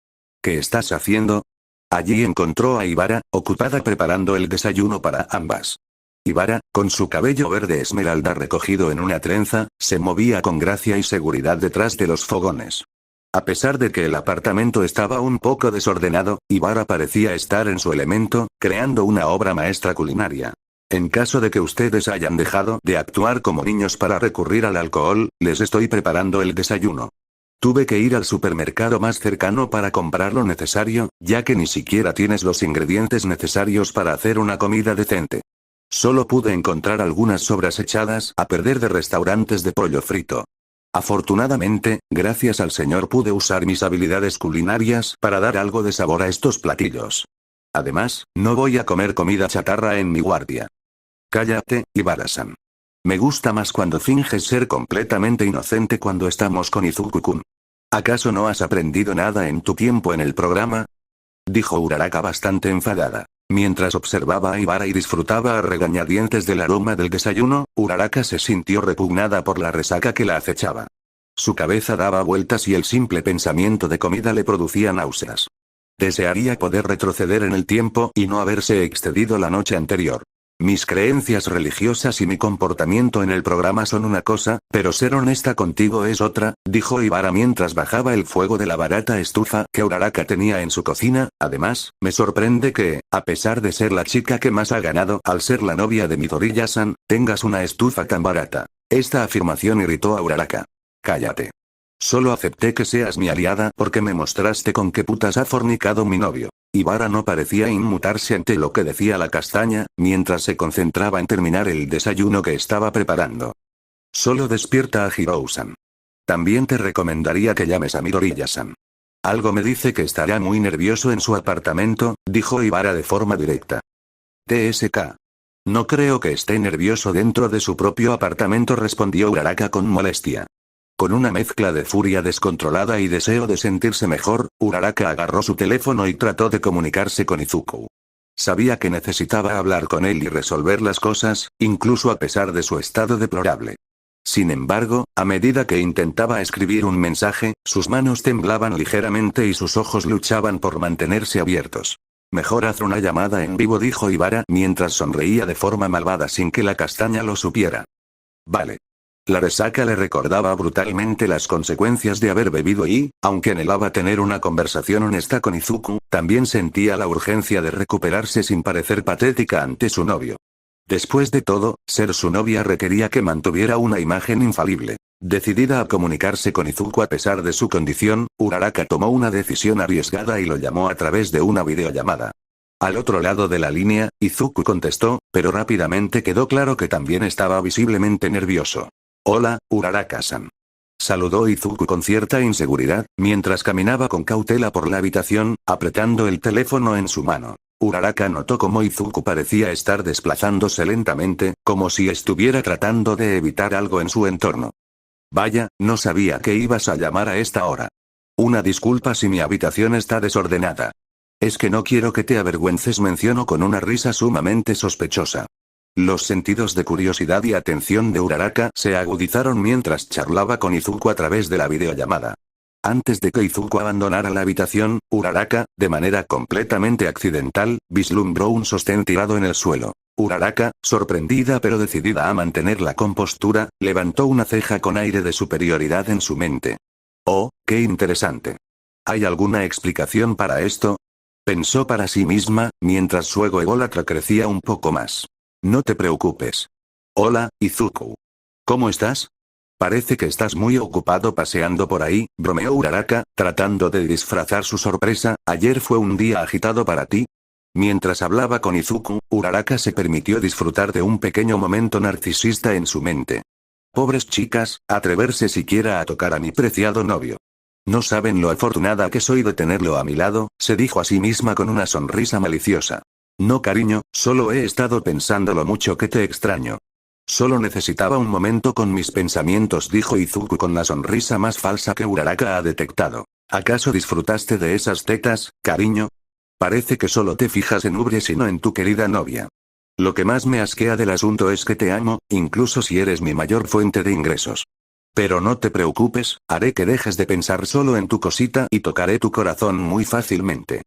¿qué estás haciendo? Allí encontró a Ibara, ocupada preparando el desayuno para ambas. Ibara, con su cabello verde esmeralda recogido en una trenza, se movía con gracia y seguridad detrás de los fogones. A pesar de que el apartamento estaba un poco desordenado, Ibara parecía estar en su elemento, creando una obra maestra culinaria. En caso de que ustedes hayan dejado de actuar como niños para recurrir al alcohol, les estoy preparando el desayuno. Tuve que ir al supermercado más cercano para comprar lo necesario, ya que ni siquiera tienes los ingredientes necesarios para hacer una comida decente. Solo pude encontrar algunas sobras echadas a perder de restaurantes de pollo frito. Afortunadamente, gracias al señor pude usar mis habilidades culinarias para dar algo de sabor a estos platillos. Además, no voy a comer comida chatarra en mi guardia. Cállate, Ibara-san. Me gusta más cuando finges ser completamente inocente cuando estamos con Izuku-kun. ¿Acaso no has aprendido nada en tu tiempo en el programa? Dijo Uraraka bastante enfadada. Mientras observaba a Ibara y disfrutaba a regañadientes del aroma del desayuno, Uraraka se sintió repugnada por la resaca que la acechaba. Su cabeza daba vueltas y el simple pensamiento de comida le producía náuseas. Desearía poder retroceder en el tiempo y no haberse excedido la noche anterior. Mis creencias religiosas y mi comportamiento en el programa son una cosa, pero ser honesta contigo es otra, dijo Ibara mientras bajaba el fuego de la barata estufa que Uraraka tenía en su cocina. Además, me sorprende que, a pesar de ser la chica que más ha ganado al ser la novia de Midoriya-san, tengas una estufa tan barata. Esta afirmación irritó a Uraraka. Cállate. Solo acepté que seas mi aliada porque me mostraste con qué putas ha fornicado mi novio. Ibara no parecía inmutarse ante lo que decía la castaña, mientras se concentraba en terminar el desayuno que estaba preparando. Solo despierta a Hirou-san. También te recomendaría que llames a Midoriya-san. Algo me dice que estará muy nervioso en su apartamento, dijo Ibara de forma directa. TSK. No creo que esté nervioso dentro de su propio apartamento, respondió Uraraka con molestia. Con una mezcla de furia descontrolada y deseo de sentirse mejor, Uraraka agarró su teléfono y trató de comunicarse con Izuku. Sabía que necesitaba hablar con él y resolver las cosas, incluso a pesar de su estado deplorable. Sin embargo, a medida que intentaba escribir un mensaje, sus manos temblaban ligeramente y sus ojos luchaban por mantenerse abiertos. Mejor haz una llamada en vivo, dijo Ibara mientras sonreía de forma malvada sin que la castaña lo supiera. Vale. La resaca le recordaba brutalmente las consecuencias de haber bebido y, aunque anhelaba tener una conversación honesta con Izuku, también sentía la urgencia de recuperarse sin parecer patética ante su novio. Después de todo, ser su novia requería que mantuviera una imagen infalible. Decidida a comunicarse con Izuku a pesar de su condición, Uraraka tomó una decisión arriesgada y lo llamó a través de una videollamada. Al otro lado de la línea, Izuku contestó, pero rápidamente quedó claro que también estaba visiblemente nervioso. Hola, Uraraka-san. Saludó Izuku con cierta inseguridad, mientras caminaba con cautela por la habitación, apretando el teléfono en su mano. Uraraka notó cómo Izuku parecía estar desplazándose lentamente, como si estuviera tratando de evitar algo en su entorno. Vaya, no sabía que ibas a llamar a esta hora. Una disculpa si mi habitación está desordenada. Es que no quiero que te avergüences, mencionó con una risa sumamente sospechosa. Los sentidos de curiosidad y atención de Uraraka se agudizaron mientras charlaba con Izuku a través de la videollamada. Antes de que Izuku abandonara la habitación, Uraraka, de manera completamente accidental, vislumbró un sostén tirado en el suelo. Uraraka, sorprendida pero decidida a mantener la compostura, levantó una ceja con aire de superioridad en su mente. Oh, qué interesante. ¿Hay alguna explicación para esto? Pensó para sí misma, mientras su ego ególatra crecía un poco más. No te preocupes. Hola, Izuku. ¿Cómo estás? Parece que estás muy ocupado paseando por ahí, bromeó Uraraka, tratando de disfrazar su sorpresa. ¿Ayer fue un día agitado para ti? Mientras hablaba con Izuku, Uraraka se permitió disfrutar de un pequeño momento narcisista en su mente. Pobres chicas, atreverse siquiera a tocar a mi preciado novio. No saben lo afortunada que soy de tenerlo a mi lado, se dijo a sí misma con una sonrisa maliciosa. No, cariño, solo he estado pensando lo mucho que te extraño. Solo necesitaba un momento con mis pensamientos, dijo Izuku con la sonrisa más falsa que Uraraka ha detectado. ¿Acaso disfrutaste de esas tetas, cariño? Parece que solo te fijas en Ubre y no en tu querida novia. Lo que más me asquea del asunto es que te amo, incluso si eres mi mayor fuente de ingresos. Pero no te preocupes, haré que dejes de pensar solo en tu cosita y tocaré tu corazón muy fácilmente.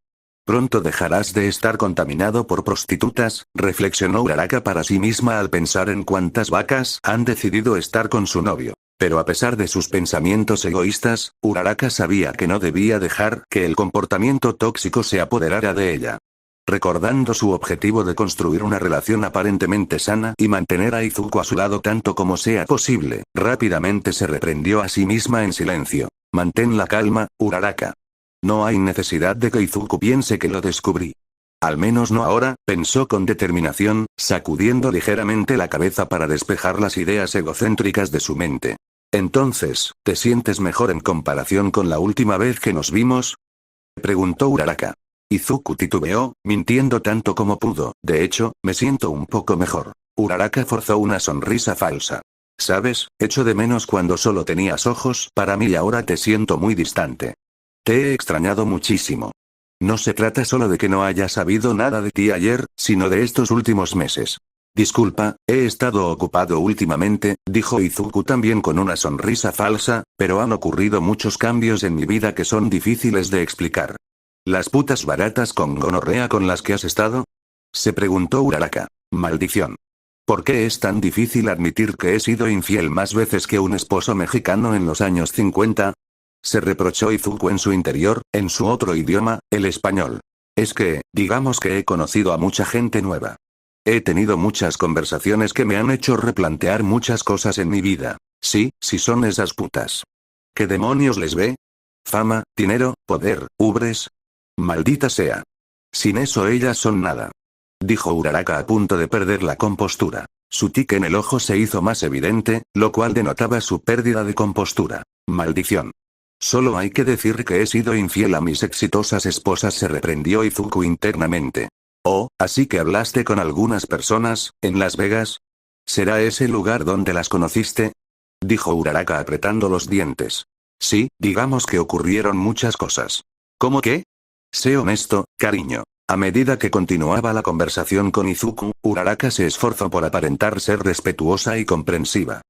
Pronto dejarás de estar contaminado por prostitutas, reflexionó Uraraka para sí misma al pensar en cuántas vacas han decidido estar con su novio. Pero a pesar de sus pensamientos egoístas, Uraraka sabía que no debía dejar que el comportamiento tóxico se apoderara de ella. Recordando su objetivo de construir una relación aparentemente sana y mantener a Izuku a su lado tanto como sea posible, rápidamente se reprendió a sí misma en silencio. Mantén la calma, Uraraka. No hay necesidad de que Izuku piense que lo descubrí. Al menos no ahora, pensó con determinación, sacudiendo ligeramente la cabeza para despejar las ideas egocéntricas de su mente. Entonces, ¿te sientes mejor en comparación con la última vez que nos vimos? Preguntó Uraraka. Izuku titubeó, mintiendo tanto como pudo. De hecho, me siento un poco mejor. Uraraka forzó una sonrisa falsa. ¿Sabes? Echo de menos cuando solo tenías ojos para mí y ahora te siento muy distante. Te he extrañado muchísimo. No se trata solo de que no haya sabido nada de ti ayer, sino de estos últimos meses. Disculpa, he estado ocupado últimamente, dijo Izuku también con una sonrisa falsa, pero han ocurrido muchos cambios en mi vida que son difíciles de explicar. ¿Las putas baratas con gonorrea con las que has estado? Se preguntó Uraraka. Maldición. ¿Por qué es tan difícil admitir que he sido infiel más veces que un esposo mexicano en los años 50? Se reprochó Izuku en su interior, en su otro idioma, el español. Es que, digamos que he conocido a mucha gente nueva. He tenido muchas conversaciones que me han hecho replantear muchas cosas en mi vida. Sí, son esas putas. ¿Qué demonios les ve? Fama, dinero, poder, ubres. Maldita sea. Sin eso ellas son nada. Dijo Uraraka a punto de perder la compostura. Su tique en el ojo se hizo más evidente, lo cual denotaba su pérdida de compostura. Maldición. Solo hay que decir que he sido infiel a mis exitosas esposas, se reprendió Izuku internamente. Oh, así que hablaste con algunas personas, en Las Vegas. ¿Será ese lugar donde las conociste? Dijo Uraraka apretando los dientes. Sí, digamos que ocurrieron muchas cosas. ¿Cómo qué? Sé honesto, cariño. A medida que continuaba la conversación con Izuku, Uraraka se esforzó por aparentar ser respetuosa y comprensiva.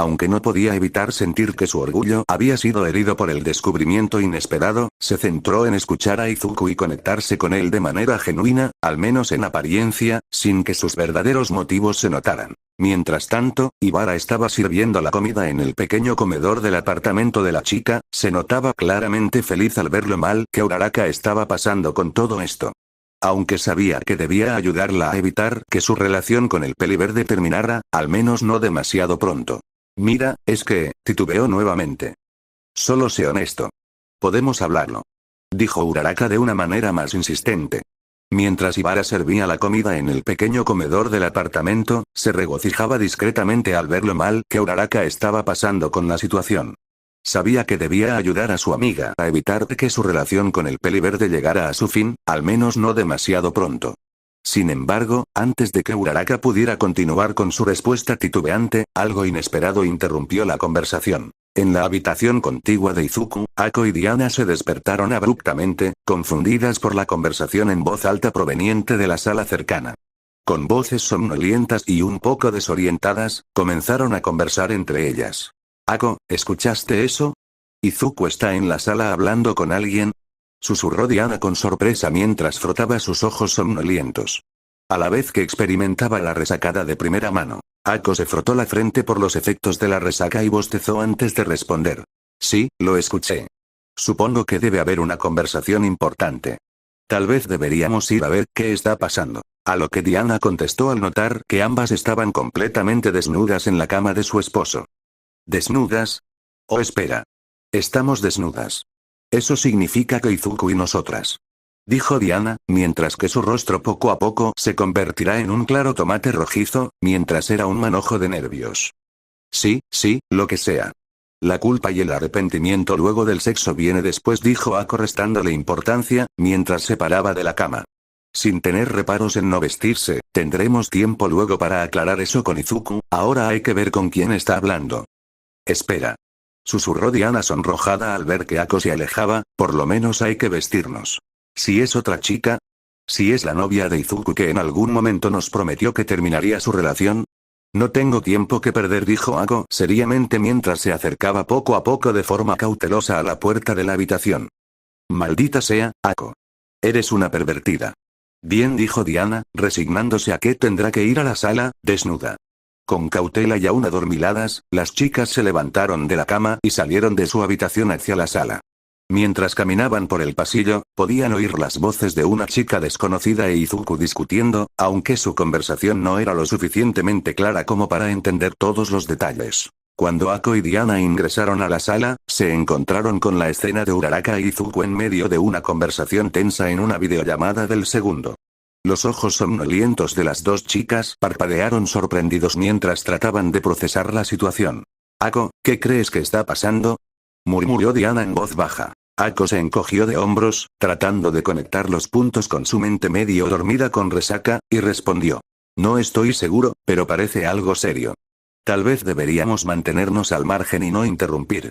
Aunque no podía evitar sentir que su orgullo había sido herido por el descubrimiento inesperado, se centró en escuchar a Izuku y conectarse con él de manera genuina, al menos en apariencia, sin que sus verdaderos motivos se notaran. Mientras tanto, Ibara estaba sirviendo la comida en el pequeño comedor del apartamento de la chica, se notaba claramente feliz al ver lo mal que Uraraka estaba pasando con todo esto. Aunque sabía que debía ayudarla a evitar que su relación con el peliverde terminara, al menos no demasiado pronto. Mira, es que, titubeó nuevamente. Solo sé honesto. Podemos hablarlo. Dijo Uraraka de una manera más insistente. Mientras Ibara servía la comida en el pequeño comedor del apartamento, se regocijaba discretamente al ver lo mal que Uraraka estaba pasando con la situación. Sabía que debía ayudar a su amiga a evitar que su relación con el peliverde llegara a su fin, al menos no demasiado pronto. Sin embargo, antes de que Uraraka pudiera continuar con su respuesta titubeante, algo inesperado interrumpió la conversación. En la habitación contigua de Izuku, Ako y Diana se despertaron abruptamente, confundidas por la conversación en voz alta proveniente de la sala cercana. Con voces somnolientas y un poco desorientadas, comenzaron a conversar entre ellas. Ako, ¿escuchaste eso? ¿Izuku está en la sala hablando con alguien? Susurró Diana con sorpresa mientras frotaba sus ojos somnolientos. A la vez que experimentaba la resacada de primera mano, Ako se frotó la frente por los efectos de la resaca y bostezó antes de responder. Sí, lo escuché. Supongo que debe haber una conversación importante. Tal vez deberíamos ir a ver qué está pasando. A lo que Diana contestó al notar que ambas estaban completamente desnudas en la cama de su esposo. ¿Desnudas? Oh, espera. Estamos desnudas. Eso significa que Izuku y nosotras. Dijo Diana, mientras que su rostro poco a poco se convertirá en un claro tomate rojizo, mientras era un manojo de nervios. Sí, lo que sea. La culpa y el arrepentimiento luego del sexo viene después, dijo Ako restándole importancia, mientras se paraba de la cama. Sin tener reparos en no vestirse, tendremos tiempo luego para aclarar eso con Izuku, ahora hay que ver con quién está hablando. Espera. Susurró Diana sonrojada al ver que Ako se alejaba, por lo menos hay que vestirnos. Si es otra chica, si es la novia de Izuku que en algún momento nos prometió que terminaría su relación. No tengo tiempo que perder, dijo Ako seriamente mientras se acercaba poco a poco de forma cautelosa a la puerta de la habitación. Maldita sea, Ako. Eres una pervertida. Bien, dijo Diana, resignándose a que tendrá que ir a la sala, desnuda. Con cautela y aún adormiladas, las chicas se levantaron de la cama y salieron de su habitación hacia la sala. Mientras caminaban por el pasillo, podían oír las voces de una chica desconocida e Izuku discutiendo, aunque su conversación no era lo suficientemente clara como para entender todos los detalles. Cuando Ako y Diana ingresaron a la sala, se encontraron con la escena de Uraraka e Izuku en medio de una conversación tensa en una videollamada del segundo. Los ojos somnolientos de las dos chicas parpadearon sorprendidos mientras trataban de procesar la situación. Ako, ¿qué crees que está pasando?, murmuró Diana en voz baja. Ako se encogió de hombros, tratando de conectar los puntos con su mente medio dormida con resaca, y respondió. No estoy seguro, pero parece algo serio. Tal vez deberíamos mantenernos al margen y no interrumpir.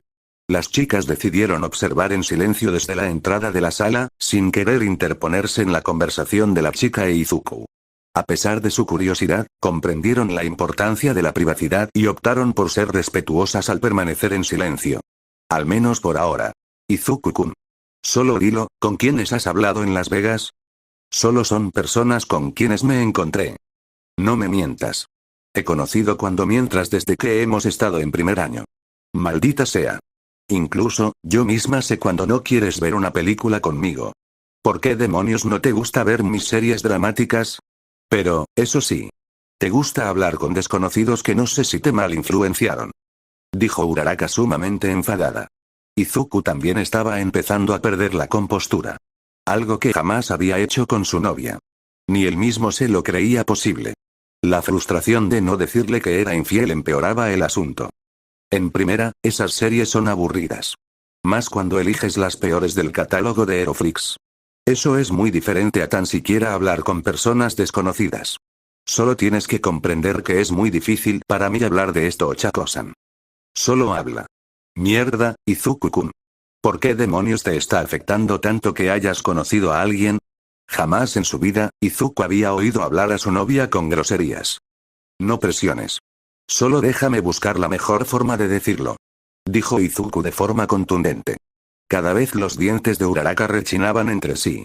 Las chicas decidieron observar en silencio desde la entrada de la sala, sin querer interponerse en la conversación de la chica e Izuku. A pesar de su curiosidad, comprendieron la importancia de la privacidad y optaron por ser respetuosas al permanecer en silencio. Al menos por ahora. Izuku-kun. Solo dilo, ¿con quiénes has hablado en Las Vegas? Solo son personas con quienes me encontré. No me mientas. He conocido mientras desde que hemos estado en primer año. Maldita sea. Incluso, yo misma sé cuando no quieres ver una película conmigo. ¿Por qué demonios no te gusta ver mis series dramáticas? Pero, eso sí. Te gusta hablar con desconocidos que no sé si te malinfluenciaron. Dijo Uraraka sumamente enfadada. Izuku también estaba empezando a perder la compostura. Algo que jamás había hecho con su novia. Ni él mismo se lo creía posible. La frustración de no decirle que era infiel empeoraba el asunto. En primera, esas series son aburridas. Más cuando eliges las peores del catálogo de Aeroflix. Eso es muy diferente a tan siquiera hablar con personas desconocidas. Solo tienes que comprender que es muy difícil para mí hablar de esto, Ochako-san. Solo habla. Mierda, Izuku-kun. ¿Por qué demonios te está afectando tanto que hayas conocido a alguien? Jamás en su vida, Izuku había oído hablar a su novia con groserías. No presiones. Solo déjame buscar la mejor forma de decirlo. Dijo Izuku de forma contundente. Cada vez los dientes de Uraraka rechinaban entre sí.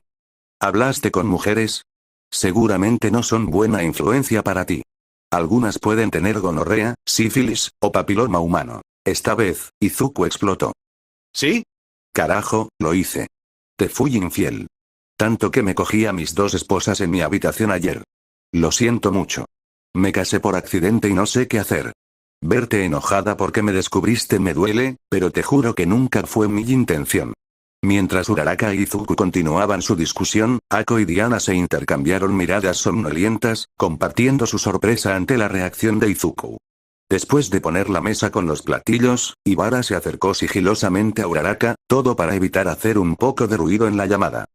¿Hablaste con mujeres? Seguramente no son buena influencia para ti. Algunas pueden tener gonorrea, sífilis, o papiloma humano. Esta vez, Izuku explotó. ¿Sí? Carajo, lo hice. Te fui infiel. Tanto que me cogí a mis dos esposas en mi habitación ayer. Lo siento mucho. Me casé por accidente y no sé qué hacer. Verte enojada porque me descubriste me duele, pero te juro que nunca fue mi intención. Mientras Uraraka y Izuku continuaban su discusión, Ako y Diana se intercambiaron miradas somnolientas, compartiendo su sorpresa ante la reacción de Izuku. Después de poner la mesa con los platillos, Ibara se acercó sigilosamente a Uraraka, todo para evitar hacer un poco de ruido en la llamada.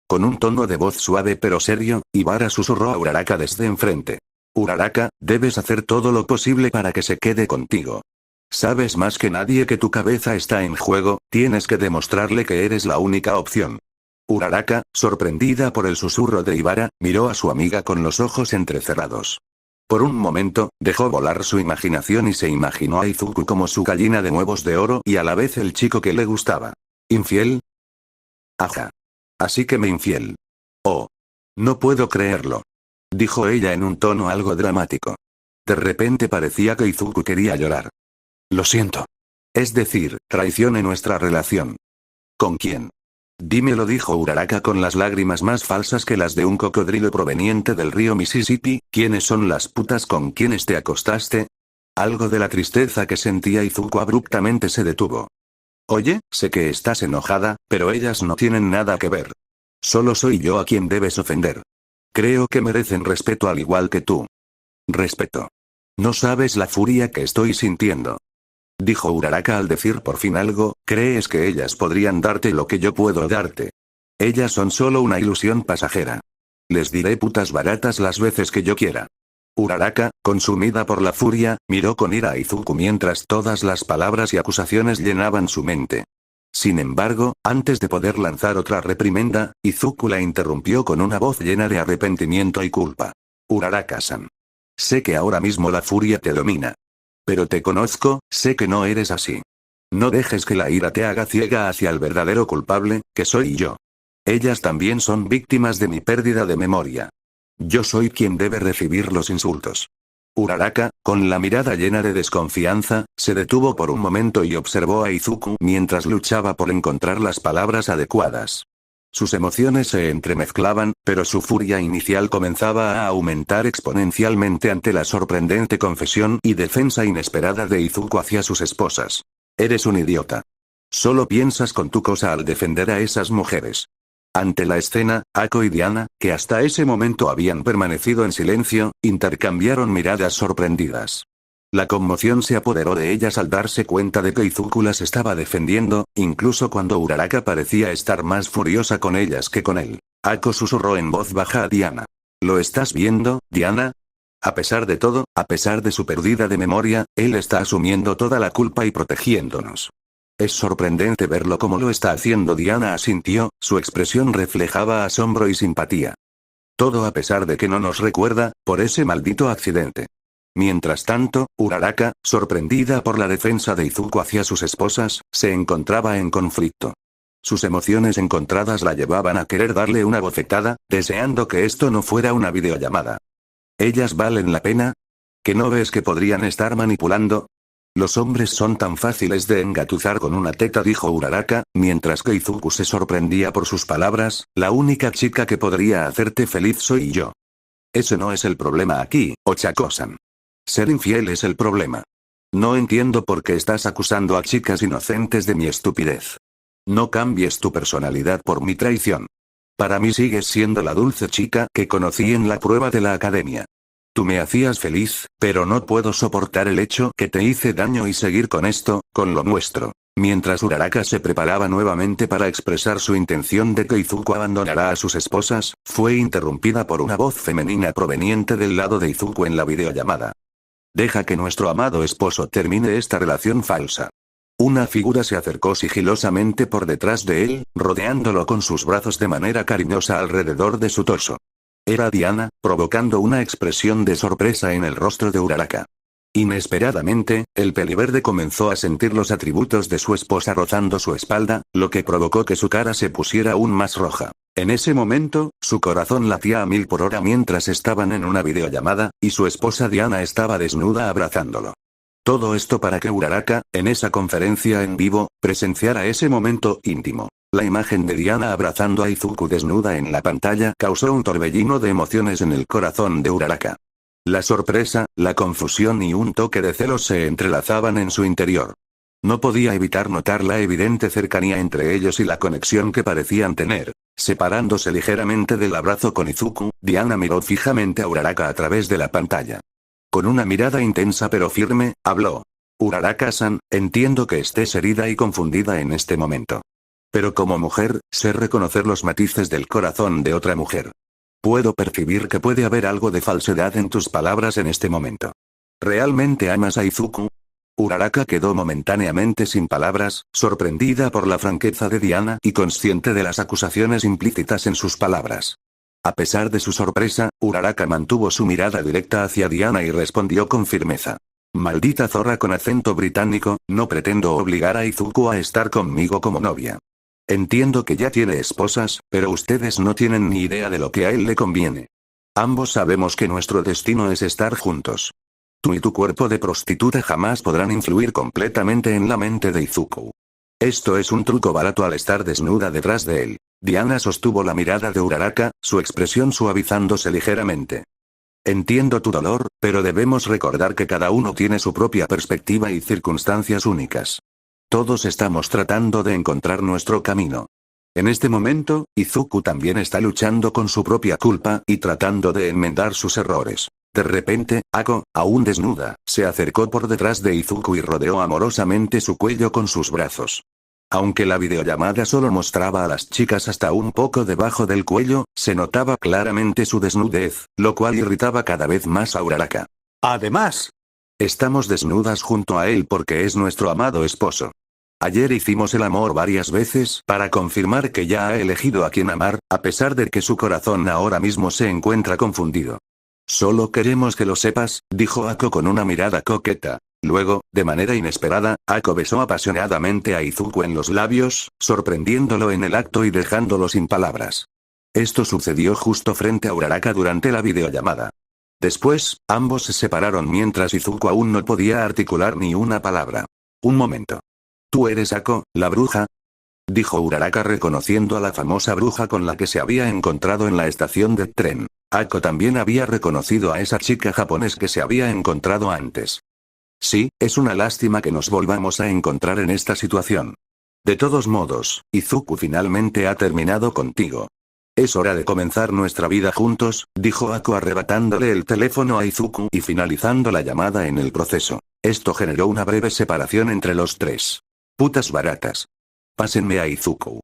Con un tono de voz suave pero serio, Ibara susurró a Uraraka desde enfrente. Uraraka, debes hacer todo lo posible para que se quede contigo. Sabes más que nadie que tu cabeza está en juego, tienes que demostrarle que eres la única opción. Uraraka, sorprendida por el susurro de Ibara, miró a su amiga con los ojos entrecerrados. Por un momento, dejó volar su imaginación y se imaginó a Izuku como su gallina de huevos de oro y a la vez el chico que le gustaba. ¿Infiel? Ajá. Así que me infiel. Oh. No puedo creerlo. Dijo ella en un tono algo dramático. De repente parecía que Izuku quería llorar. Lo siento. Es decir, traicione nuestra relación. ¿Con quién? Dímelo, dijo Uraraka con las lágrimas más falsas que las de un cocodrilo proveniente del río Mississippi. ¿Quiénes son las putas con quienes te acostaste? Algo de la tristeza que sentía Izuku abruptamente se detuvo. Oye, sé que estás enojada, pero ellas no tienen nada que ver. Solo soy yo a quien debes ofender. Creo que merecen respeto al igual que tú. Respeto. No sabes la furia que estoy sintiendo. Dijo Uraraka al decir por fin algo. ¿Crees que ellas podrían darte lo que yo puedo darte? Ellas son solo una ilusión pasajera. Les diré putas baratas las veces que yo quiera. Uraraka, consumida por la furia, miró con ira a Izuku mientras todas las palabras y acusaciones llenaban su mente. Sin embargo, antes de poder lanzar otra reprimenda, Izuku la interrumpió con una voz llena de arrepentimiento y culpa. Uraraka-san. Sé que ahora mismo la furia te domina. Pero te conozco, sé que no eres así. No dejes que la ira te haga ciega hacia el verdadero culpable, que soy yo. Ellas también son víctimas de mi pérdida de memoria. Yo soy quien debe recibir los insultos. Uraraka, con la mirada llena de desconfianza, se detuvo por un momento y observó a Izuku mientras luchaba por encontrar las palabras adecuadas. Sus emociones se entremezclaban, pero su furia inicial comenzaba a aumentar exponencialmente ante la sorprendente confesión y defensa inesperada de Izuku hacia sus esposas. Eres un idiota. Solo piensas con tu cosa al defender a esas mujeres. Ante la escena, Ako y Diana, que hasta ese momento habían permanecido en silencio, intercambiaron miradas sorprendidas. La conmoción se apoderó de ellas al darse cuenta de que Izuku las estaba defendiendo, incluso cuando Uraraka parecía estar más furiosa con ellas que con él. Ako susurró en voz baja a Diana. ¿Lo estás viendo, Diana? A pesar de todo, a pesar de su pérdida de memoria, él está asumiendo toda la culpa y protegiéndonos. Es sorprendente verlo como lo está haciendo. Diana asintió, su expresión reflejaba asombro y simpatía. Todo a pesar de que no nos recuerda, por ese maldito accidente. Mientras tanto, Uraraka, sorprendida por la defensa de Izuku hacia sus esposas, se encontraba en conflicto. Sus emociones encontradas la llevaban a querer darle una bofetada, deseando que esto no fuera una videollamada. ¿Ellas valen la pena? ¿Que no ves que podrían estar manipulando? Los hombres son tan fáciles de engatusar con una teta, dijo Uraraka, mientras que Izuku se sorprendía por sus palabras. La única chica que podría hacerte feliz soy yo. Ese no es el problema aquí, Ochako-san. Ser infiel es el problema. No entiendo por qué estás acusando a chicas inocentes de mi estupidez. No cambies tu personalidad por mi traición. Para mí sigues siendo la dulce chica que conocí en la prueba de la academia. Tú me hacías feliz, pero no puedo soportar el hecho que te hice daño y seguir con esto, con lo nuestro. Mientras Uraraka se preparaba nuevamente para expresar su intención de que Izuku abandonará a sus esposas, fue interrumpida por una voz femenina proveniente del lado de Izuku en la videollamada. Deja que nuestro amado esposo termine esta relación falsa. Una figura se acercó sigilosamente por detrás de él, rodeándolo con sus brazos de manera cariñosa alrededor de su torso. Era Diana, provocando una expresión de sorpresa en el rostro de Uraraka. Inesperadamente, el peliverde comenzó a sentir los atributos de su esposa rozando su espalda, lo que provocó que su cara se pusiera aún más roja. En ese momento, su corazón latía a 1000 por hora mientras estaban en una videollamada, y su esposa Diana estaba desnuda abrazándolo. Todo esto para que Uraraka, en esa conferencia en vivo, presenciara ese momento íntimo. La imagen de Diana abrazando a Izuku desnuda en la pantalla causó un torbellino de emociones en el corazón de Uraraka. La sorpresa, la confusión y un toque de celos se entrelazaban en su interior. No podía evitar notar la evidente cercanía entre ellos y la conexión que parecían tener. Separándose ligeramente del abrazo con Izuku, Diana miró fijamente a Uraraka a través de la pantalla. Con una mirada intensa pero firme, habló. Uraraka-san, entiendo que estés herida y confundida en este momento. Pero como mujer, sé reconocer los matices del corazón de otra mujer. Puedo percibir que puede haber algo de falsedad en tus palabras en este momento. ¿Realmente amas a Izuku? Uraraka quedó momentáneamente sin palabras, sorprendida por la franqueza de Diana y consciente de las acusaciones implícitas en sus palabras. A pesar de su sorpresa, Uraraka mantuvo su mirada directa hacia Diana y respondió con firmeza. Maldita zorra, con acento británico, no pretendo obligar a Izuku a estar conmigo como novia. Entiendo que ya tiene esposas, pero ustedes no tienen ni idea de lo que a él le conviene. Ambos sabemos que nuestro destino es estar juntos. Tú y tu cuerpo de prostituta jamás podrán influir completamente en la mente de Izuku. Esto es un truco barato al estar desnuda detrás de él. Diana sostuvo la mirada de Uraraka, su expresión suavizándose ligeramente. Entiendo tu dolor, pero debemos recordar que cada uno tiene su propia perspectiva y circunstancias únicas. Todos estamos tratando de encontrar nuestro camino. En este momento, Izuku también está luchando con su propia culpa y tratando de enmendar sus errores. De repente, Ako, aún desnuda, se acercó por detrás de Izuku y rodeó amorosamente su cuello con sus brazos. Aunque la videollamada solo mostraba a las chicas hasta un poco debajo del cuello, se notaba claramente su desnudez, lo cual irritaba cada vez más a Uraraka. Además, Estamos desnudas junto a él porque es nuestro amado esposo. Ayer hicimos el amor varias veces para confirmar que ya ha elegido a quien amar, a pesar de que su corazón ahora mismo se encuentra confundido. Solo queremos que lo sepas, dijo Ako con una mirada coqueta. Luego, de manera inesperada, Ako besó apasionadamente a Izuku en los labios, sorprendiéndolo en el acto y dejándolo sin palabras. Esto sucedió justo frente a Uraraka durante la videollamada. Después, ambos se separaron mientras Izuku aún no podía articular ni una palabra. Un momento. ¿Tú eres Ako, la bruja? Dijo Uraraka reconociendo a la famosa bruja con la que se había encontrado en la estación de tren. Ako también había reconocido a esa chica japonés que se había encontrado antes. Sí, es una lástima que nos volvamos a encontrar en esta situación. De todos modos, Izuku finalmente ha terminado contigo. Es hora de comenzar nuestra vida juntos, dijo Ako arrebatándole el teléfono a Izuku y finalizando la llamada en el proceso. Esto generó una breve separación entre los tres. Putas baratas. Pásenme a Izuku.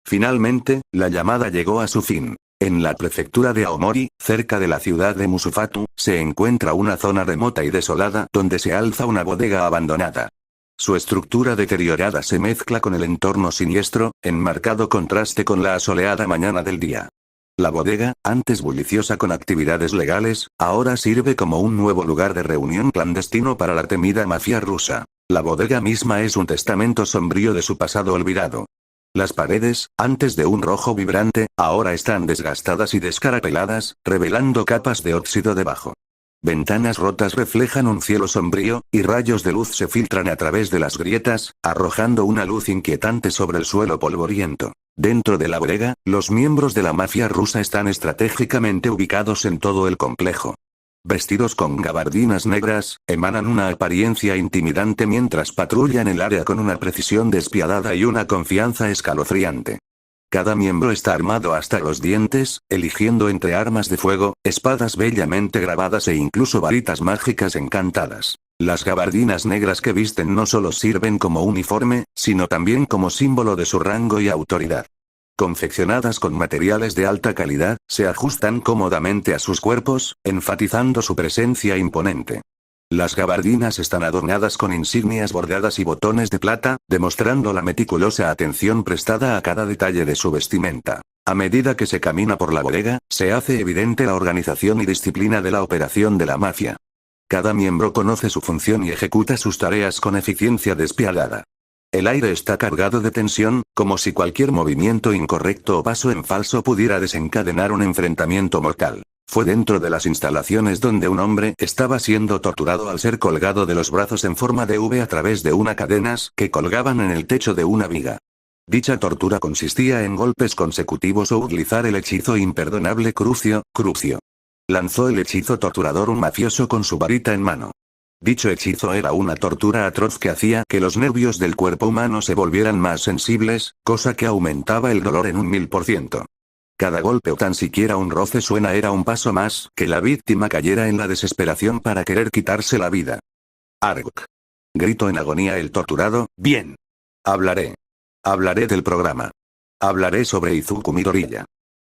Finalmente, la llamada llegó a su fin. En la prefectura de Aomori, cerca de la ciudad de Musufatu, se encuentra una zona remota y desolada donde se alza una bodega abandonada. Su estructura deteriorada se mezcla con el entorno siniestro, en marcado contraste con la asoleada mañana del día. La bodega, antes bulliciosa con actividades legales, ahora sirve como un nuevo lugar de reunión clandestino para la temida mafia rusa. La bodega misma es un testamento sombrío de su pasado olvidado. Las paredes, antes de un rojo vibrante, ahora están desgastadas y descarapeladas, revelando capas de óxido debajo. Ventanas rotas reflejan un cielo sombrío, y rayos de luz se filtran a través de las grietas, arrojando una luz inquietante sobre el suelo polvoriento. Dentro de la bodega, los miembros de la mafia rusa están estratégicamente ubicados en todo el complejo. Vestidos con gabardinas negras, emanan una apariencia intimidante mientras patrullan el área con una precisión despiadada y una confianza escalofriante. Cada miembro está armado hasta los dientes, eligiendo entre armas de fuego, espadas bellamente grabadas e incluso varitas mágicas encantadas. Las gabardinas negras que visten no solo sirven como uniforme, sino también como símbolo de su rango y autoridad. Confeccionadas con materiales de alta calidad, se ajustan cómodamente a sus cuerpos, enfatizando su presencia imponente. Las gabardinas están adornadas con insignias bordadas y botones de plata, demostrando la meticulosa atención prestada a cada detalle de su vestimenta. A medida que se camina por la bodega, se hace evidente la organización y disciplina de la operación de la mafia. Cada miembro conoce su función y ejecuta sus tareas con eficiencia despiadada. El aire está cargado de tensión, como si cualquier movimiento incorrecto o paso en falso pudiera desencadenar un enfrentamiento mortal. Fue dentro de las instalaciones donde un hombre estaba siendo torturado al ser colgado de los brazos en forma de V a través de unas cadenas que colgaban en el techo de una viga. Dicha tortura consistía en golpes consecutivos o utilizar el hechizo imperdonable Crucio. Lanzó el hechizo torturador un mafioso con su varita en mano. Dicho hechizo era una tortura atroz que hacía que los nervios del cuerpo humano se volvieran más sensibles, cosa que aumentaba el dolor en un 1000%. Cada golpe o tan siquiera un roce era un paso más que la víctima cayera en la desesperación para querer quitarse la vida. Arg. Gritó en agonía el torturado. Bien. Hablaré. Hablaré del programa. Hablaré sobre Izuku Midoriya.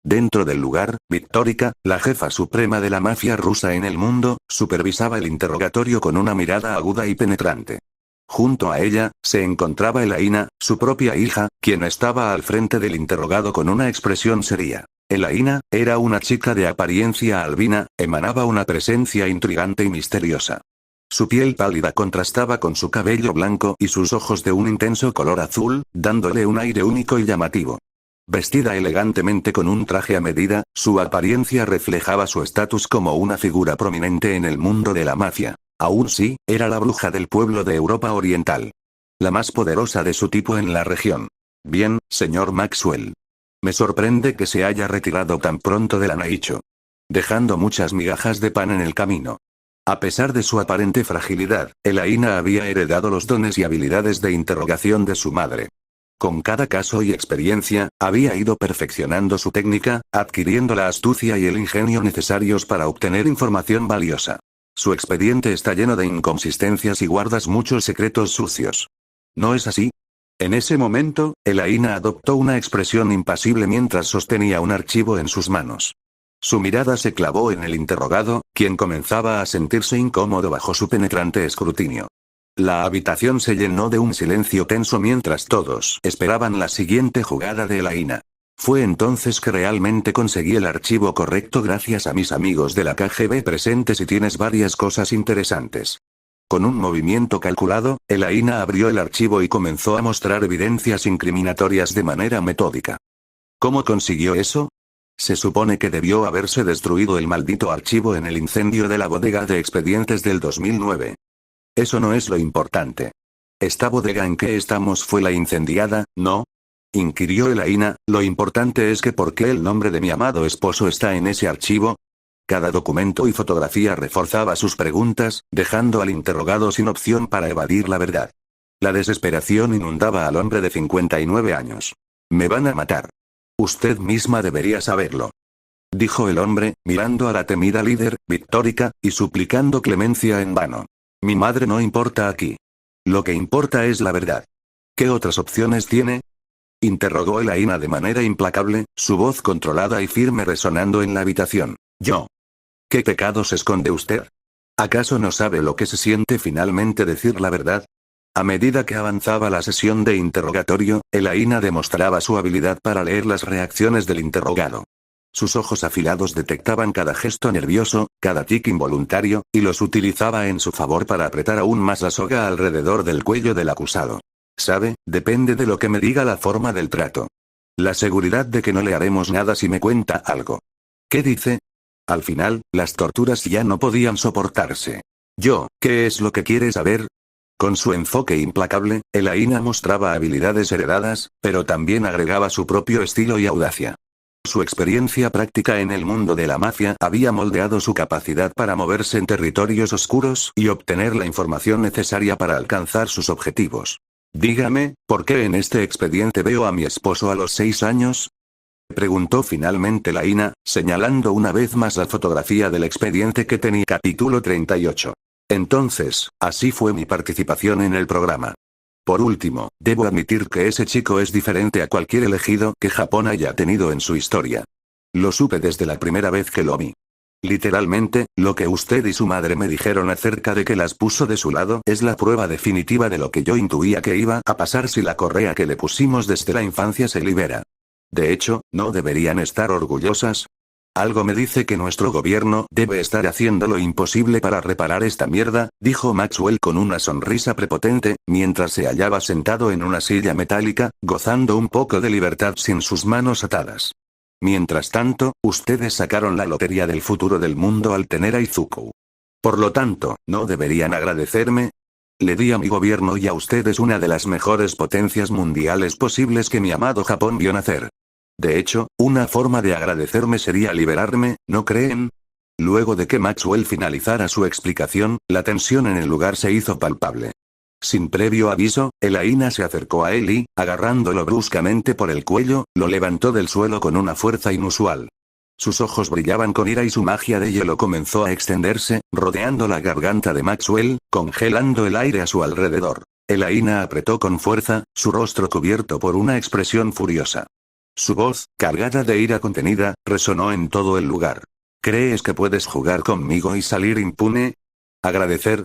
Dentro del lugar, Victorica, la jefa suprema de la mafia rusa en el mundo, supervisaba el interrogatorio con una mirada aguda y penetrante. Junto a ella, se encontraba Elaina, su propia hija, quien estaba al frente del interrogado con una expresión seria. Elaina, era una chica de apariencia albina, emanaba una presencia intrigante y misteriosa. Su piel pálida contrastaba con su cabello blanco y sus ojos de un intenso color azul, dándole un aire único y llamativo. Vestida elegantemente con un traje a medida, su apariencia reflejaba su estatus como una figura prominente en el mundo de la mafia. Aún sí, era la bruja del pueblo de Europa Oriental. La más poderosa de su tipo en la región. Bien, señor Maxwell. Me sorprende que se haya retirado tan pronto de la Naicho. Dejando muchas migajas de pan en el camino. A pesar de su aparente fragilidad, Elaina había heredado los dones y habilidades de interrogación de su madre. Con cada caso y experiencia, había ido perfeccionando su técnica, adquiriendo la astucia y el ingenio necesarios para obtener información valiosa. Su expediente está lleno de inconsistencias y guardas muchos secretos sucios. ¿No es así? En ese momento, Elaina adoptó una expresión impasible mientras sostenía un archivo en sus manos. Su mirada se clavó en el interrogado, quien comenzaba a sentirse incómodo bajo su penetrante escrutinio. La habitación se llenó de un silencio tenso mientras todos esperaban la siguiente jugada de Elaina. Fue entonces que realmente conseguí el archivo correcto gracias a mis amigos de la KGB presentes y tienes varias cosas interesantes. Con un movimiento calculado, Elaina abrió el archivo y comenzó a mostrar evidencias incriminatorias de manera metódica. ¿Cómo consiguió eso? Se supone que debió haberse destruido el maldito archivo en el incendio de la bodega de expedientes del 2009. Eso no es lo importante. ¿Esta bodega en que estamos fue la incendiada, no? Inquirió Elaina, lo importante es que ¿por qué el nombre de mi amado esposo está en ese archivo? Cada documento y fotografía reforzaba sus preguntas, dejando al interrogado sin opción para evadir la verdad. La desesperación inundaba al hombre de 59 años. Me van a matar. Usted misma debería saberlo. Dijo el hombre, mirando a la temida líder, Victórica, y suplicando clemencia en vano. Mi madre no importa aquí. Lo que importa es la verdad. ¿Qué otras opciones tiene? Interrogó Elaina de manera implacable, su voz controlada y firme resonando en la habitación. Yo. ¿Qué pecados esconde usted? ¿Acaso no sabe lo que se siente finalmente decir la verdad? A medida que avanzaba la sesión de interrogatorio, Elaina demostraba su habilidad para leer las reacciones del interrogado. Sus ojos afilados detectaban cada gesto nervioso, cada tic involuntario, y los utilizaba en su favor para apretar aún más la soga alrededor del cuello del acusado. ¿Sabe? Depende de lo que me diga la forma del trato. La seguridad de que no le haremos nada si me cuenta algo. ¿Qué dice? Al final, las torturas ya no podían soportarse. ¿Qué es lo que quiere saber? Con su enfoque implacable, Elaina mostraba habilidades heredadas, pero también agregaba su propio estilo y audacia. Su experiencia práctica en el mundo de la mafia había moldeado su capacidad para moverse en territorios oscuros y obtener la información necesaria para alcanzar sus objetivos. Dígame, ¿por qué en este expediente veo a mi esposo a los 6 años? Preguntó finalmente Elaina, señalando una vez más la fotografía del expediente que tenía capítulo 38. Entonces, así fue mi participación en el programa. Por último, debo admitir que ese chico es diferente a cualquier elegido que Japón haya tenido en su historia. Lo supe desde la primera vez que lo vi. Literalmente, lo que usted y su madre me dijeron acerca de que las puso de su lado es la prueba definitiva de lo que yo intuía que iba a pasar si la correa que le pusimos desde la infancia se libera. De hecho, ¿no deberían estar orgullosas? Algo me dice que nuestro gobierno debe estar haciendo lo imposible para reparar esta mierda, dijo Maxwell con una sonrisa prepotente, mientras se hallaba sentado en una silla metálica, gozando un poco de libertad sin sus manos atadas. Mientras tanto, ustedes sacaron la lotería del futuro del mundo al tener a Izuku. Por lo tanto, ¿no deberían agradecerme? Le di a mi gobierno y a ustedes una de las mejores potencias mundiales posibles que mi amado Japón vio nacer. De hecho, una forma de agradecerme sería liberarme, ¿no creen? Luego de que Maxwell finalizara su explicación, la tensión en el lugar se hizo palpable. Sin previo aviso, Elaina se acercó a él y, agarrándolo bruscamente por el cuello, lo levantó del suelo con una fuerza inusual. Sus ojos brillaban con ira y su magia de hielo comenzó a extenderse, rodeando la garganta de Maxwell, congelando el aire a su alrededor. Elaina apretó con fuerza, su rostro cubierto por una expresión furiosa. Su voz, cargada de ira contenida, resonó en todo el lugar. ¿Crees que puedes jugar conmigo y salir impune? ¿Agradecer?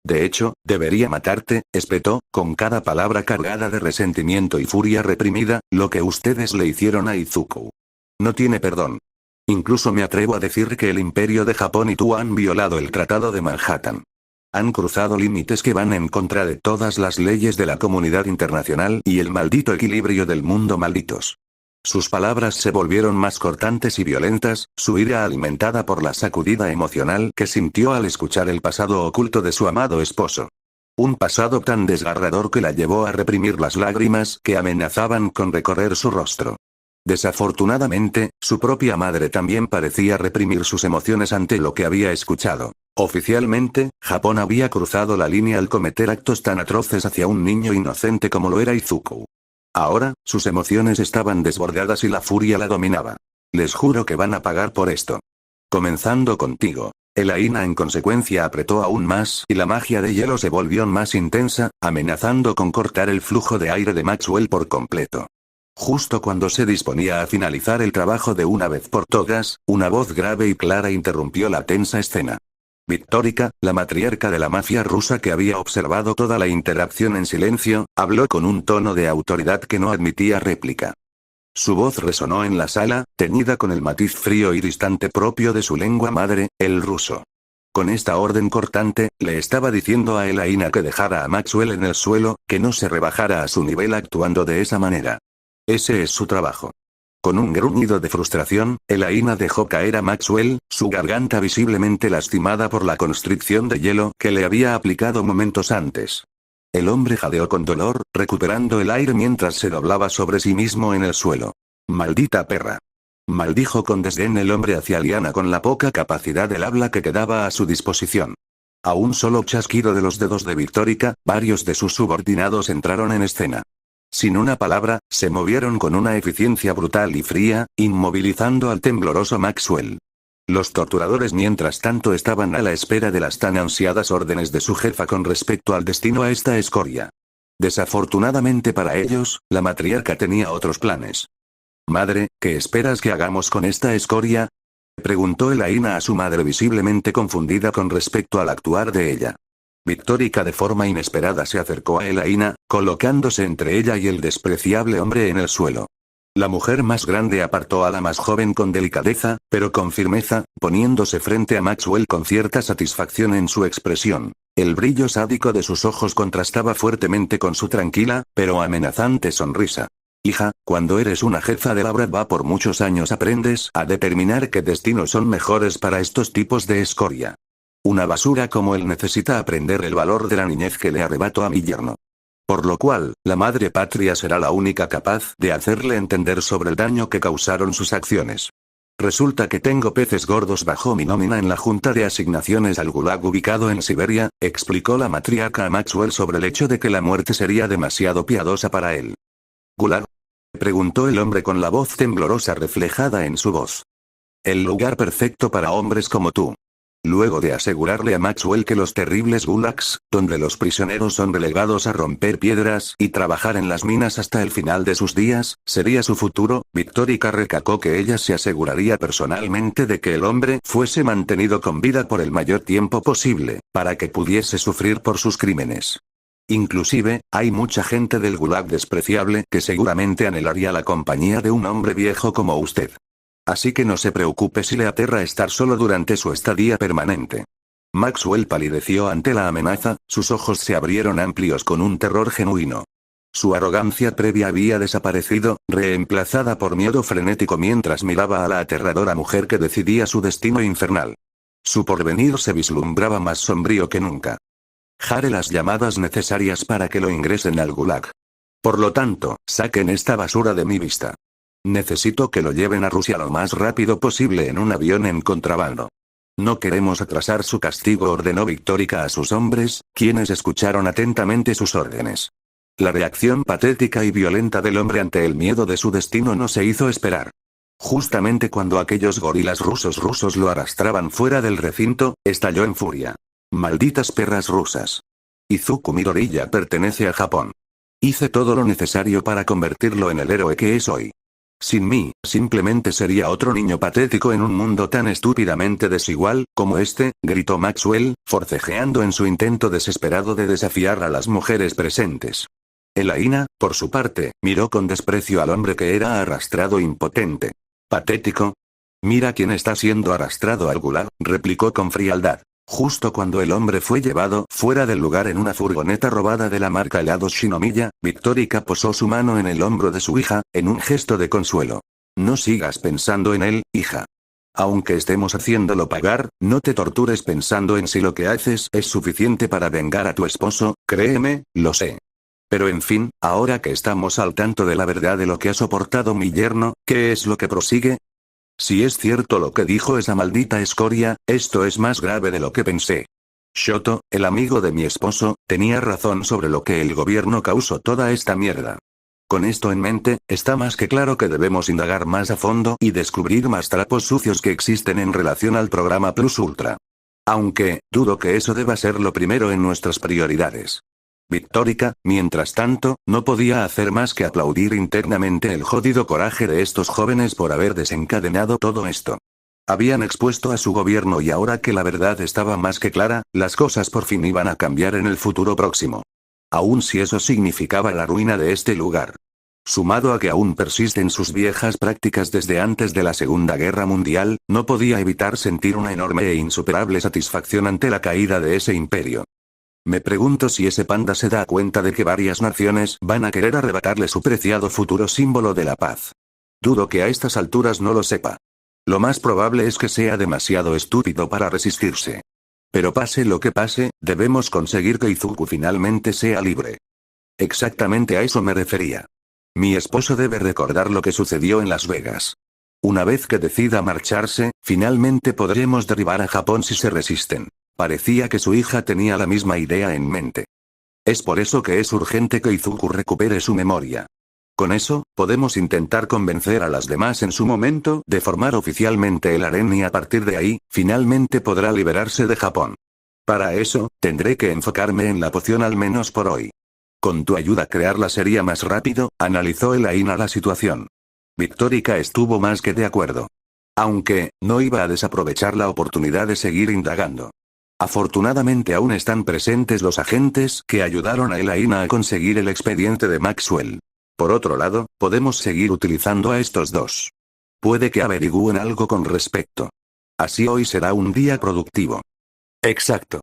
De hecho, debería matarte, espetó, con cada palabra cargada de resentimiento y furia reprimida, lo que ustedes le hicieron a Izuku. No tiene perdón. Incluso me atrevo a decir que el Imperio de Japón y tú han violado el Tratado de Manhattan. Han cruzado límites que van en contra de todas las leyes de la comunidad internacional y el maldito equilibrio del mundo malditos. Sus palabras se volvieron más cortantes y violentas, su ira alimentada por la sacudida emocional que sintió al escuchar el pasado oculto de su amado esposo. Un pasado tan desgarrador que la llevó a reprimir las lágrimas que amenazaban con recorrer su rostro. Desafortunadamente, su propia madre también parecía reprimir sus emociones ante lo que había escuchado. Oficialmente, Japón había cruzado la línea al cometer actos tan atroces hacia un niño inocente como lo era Izuku. Ahora, sus emociones estaban desbordadas y la furia la dominaba. Les juro que van a pagar por esto. Comenzando contigo. Elaina en consecuencia apretó aún más y la magia de hielo se volvió más intensa, amenazando con cortar el flujo de aire de Maxwell por completo. Justo cuando se disponía a finalizar el trabajo de una vez por todas, una voz grave y clara interrumpió la tensa escena. Victorica, la matriarca de la mafia rusa que había observado toda la interacción en silencio, habló con un tono de autoridad que no admitía réplica. Su voz resonó en la sala, teñida con el matiz frío y distante propio de su lengua madre, el ruso. Con esta orden cortante, le estaba diciendo a Elaina que dejara a Maxwell en el suelo, que no se rebajara a su nivel actuando de esa manera. Ese es su trabajo. Con un gruñido de frustración, Elaina dejó caer a Maxwell, su garganta visiblemente lastimada por la constricción de hielo que le había aplicado momentos antes. El hombre jadeó con dolor, recuperando el aire mientras se doblaba sobre sí mismo en el suelo. «Maldita perra», maldijo con desdén el hombre hacia Liana con la poca capacidad del habla que quedaba a su disposición. A un solo chasquido de los dedos de Victorica, varios de sus subordinados entraron en escena. Sin una palabra, se movieron con una eficiencia brutal y fría, inmovilizando al tembloroso Maxwell. Los torturadores mientras tanto estaban a la espera de las tan ansiadas órdenes de su jefa con respecto al destino a esta escoria. Desafortunadamente para ellos, la matriarca tenía otros planes. «Madre, ¿qué esperas que hagamos con esta escoria?», preguntó Elaina a su madre visiblemente confundida con respecto al actuar de ella. Victorica de forma inesperada se acercó a Elaina, colocándose entre ella y el despreciable hombre en el suelo. La mujer más grande apartó a la más joven con delicadeza, pero con firmeza, poniéndose frente a Maxwell con cierta satisfacción en su expresión. El brillo sádico de sus ojos contrastaba fuertemente con su tranquila, pero amenazante sonrisa. «Hija, cuando eres una jefa de la Brava por muchos años aprendes a determinar qué destinos son mejores para estos tipos de escoria. Una basura como él necesita aprender el valor de la niñez que le arrebató a mi yerno. Por lo cual, la madre patria será la única capaz de hacerle entender sobre el daño que causaron sus acciones. Resulta que tengo peces gordos bajo mi nómina en la Junta de Asignaciones al Gulag ubicado en Siberia», explicó la matriarca a Maxwell sobre el hecho de que la muerte sería demasiado piadosa para él. «¿Gulag?», preguntó el hombre con la voz temblorosa reflejada en su voz. «El lugar perfecto para hombres como tú». Luego de asegurarle a Maxwell que los terribles gulags, donde los prisioneros son relegados a romper piedras y trabajar en las minas hasta el final de sus días, sería su futuro, Victorica recalcó que ella se aseguraría personalmente de que el hombre fuese mantenido con vida por el mayor tiempo posible, para que pudiese sufrir por sus crímenes. Inclusive, hay mucha gente del gulag despreciable que seguramente anhelaría la compañía de un hombre viejo como usted. Así que no se preocupe si le aterra estar solo durante su estadía permanente. Maxwell palideció ante la amenaza, sus ojos se abrieron amplios con un terror genuino. Su arrogancia previa había desaparecido, reemplazada por miedo frenético mientras miraba a la aterradora mujer que decidía su destino infernal. Su porvenir se vislumbraba más sombrío que nunca. «Haré las llamadas necesarias para que lo ingresen al gulag. Por lo tanto, saquen esta basura de mi vista. Necesito que lo lleven a Rusia lo más rápido posible en un avión en contrabando. No queremos atrasar su castigo», ordenó Victorica a sus hombres, quienes escucharon atentamente sus órdenes. La reacción patética y violenta del hombre ante el miedo de su destino no se hizo esperar. Justamente cuando aquellos gorilas rusos lo arrastraban fuera del recinto, estalló en furia. «Malditas perras rusas. Izuku Midoriya pertenece a Japón. Hice todo lo necesario para convertirlo en el héroe que es hoy. Sin mí, simplemente sería otro niño patético en un mundo tan estúpidamente desigual, como este», gritó Maxwell, forcejeando en su intento desesperado de desafiar a las mujeres presentes. Elaina, por su parte, miró con desprecio al hombre que era arrastrado impotente. «¿Patético? Mira quién está siendo arrastrado al gulag», replicó con frialdad. Justo cuando el hombre fue llevado fuera del lugar en una furgoneta robada de la marca Helados Shinomiya, Victorica posó su mano en el hombro de su hija, en un gesto de consuelo. «No sigas pensando en él, hija. Aunque estemos haciéndolo pagar, no te tortures pensando en si lo que haces es suficiente para vengar a tu esposo, créeme, lo sé. Pero en fin, ahora que estamos al tanto de la verdad de lo que ha soportado mi yerno, ¿qué es lo que prosigue? Si es cierto lo que dijo esa maldita escoria, esto es más grave de lo que pensé. Shoto, el amigo de mi esposo, tenía razón sobre lo que el gobierno causó toda esta mierda. Con esto en mente, está más que claro que debemos indagar más a fondo y descubrir más trapos sucios que existen en relación al programa Plus Ultra. Aunque, dudo que eso deba ser lo primero en nuestras prioridades. Victórica, mientras tanto, no podía hacer más que aplaudir internamente el jodido coraje de estos jóvenes por haber desencadenado todo esto. Habían expuesto a su gobierno y ahora que la verdad estaba más que clara, las cosas por fin iban a cambiar en el futuro próximo. Aun si eso significaba la ruina de este lugar. Sumado a que aún persisten sus viejas prácticas desde antes de la Segunda Guerra Mundial, no podía evitar sentir una enorme e insuperable satisfacción ante la caída de ese imperio. Me pregunto si ese panda se da cuenta de que varias naciones van a querer arrebatarle su preciado futuro símbolo de la paz. Dudo que a estas alturas no lo sepa. Lo más probable es que sea demasiado estúpido para resistirse. Pero pase lo que pase, debemos conseguir que Izuku finalmente sea libre. Exactamente a eso me refería. Mi esposo debe recordar lo que sucedió en Las Vegas. Una vez que decida marcharse, finalmente podremos derribar a Japón si se resisten. Parecía que su hija tenía la misma idea en mente. Es por eso que es urgente que Izuku recupere su memoria. Con eso, podemos intentar convencer a las demás en su momento de formar oficialmente el harén y a partir de ahí, finalmente podrá liberarse de Japón. Para eso, tendré que enfocarme en la poción al menos por hoy. Con tu ayuda crearla sería más rápido, analizó Elaina la situación. Victórica estuvo más que de acuerdo. Aunque, no iba a desaprovechar la oportunidad de seguir indagando. Afortunadamente aún están presentes los agentes que ayudaron a Elaina a conseguir el expediente de Maxwell. Por otro lado, podemos seguir utilizando a estos dos. Puede que averigüen algo con respecto. Así hoy será un día productivo. Exacto.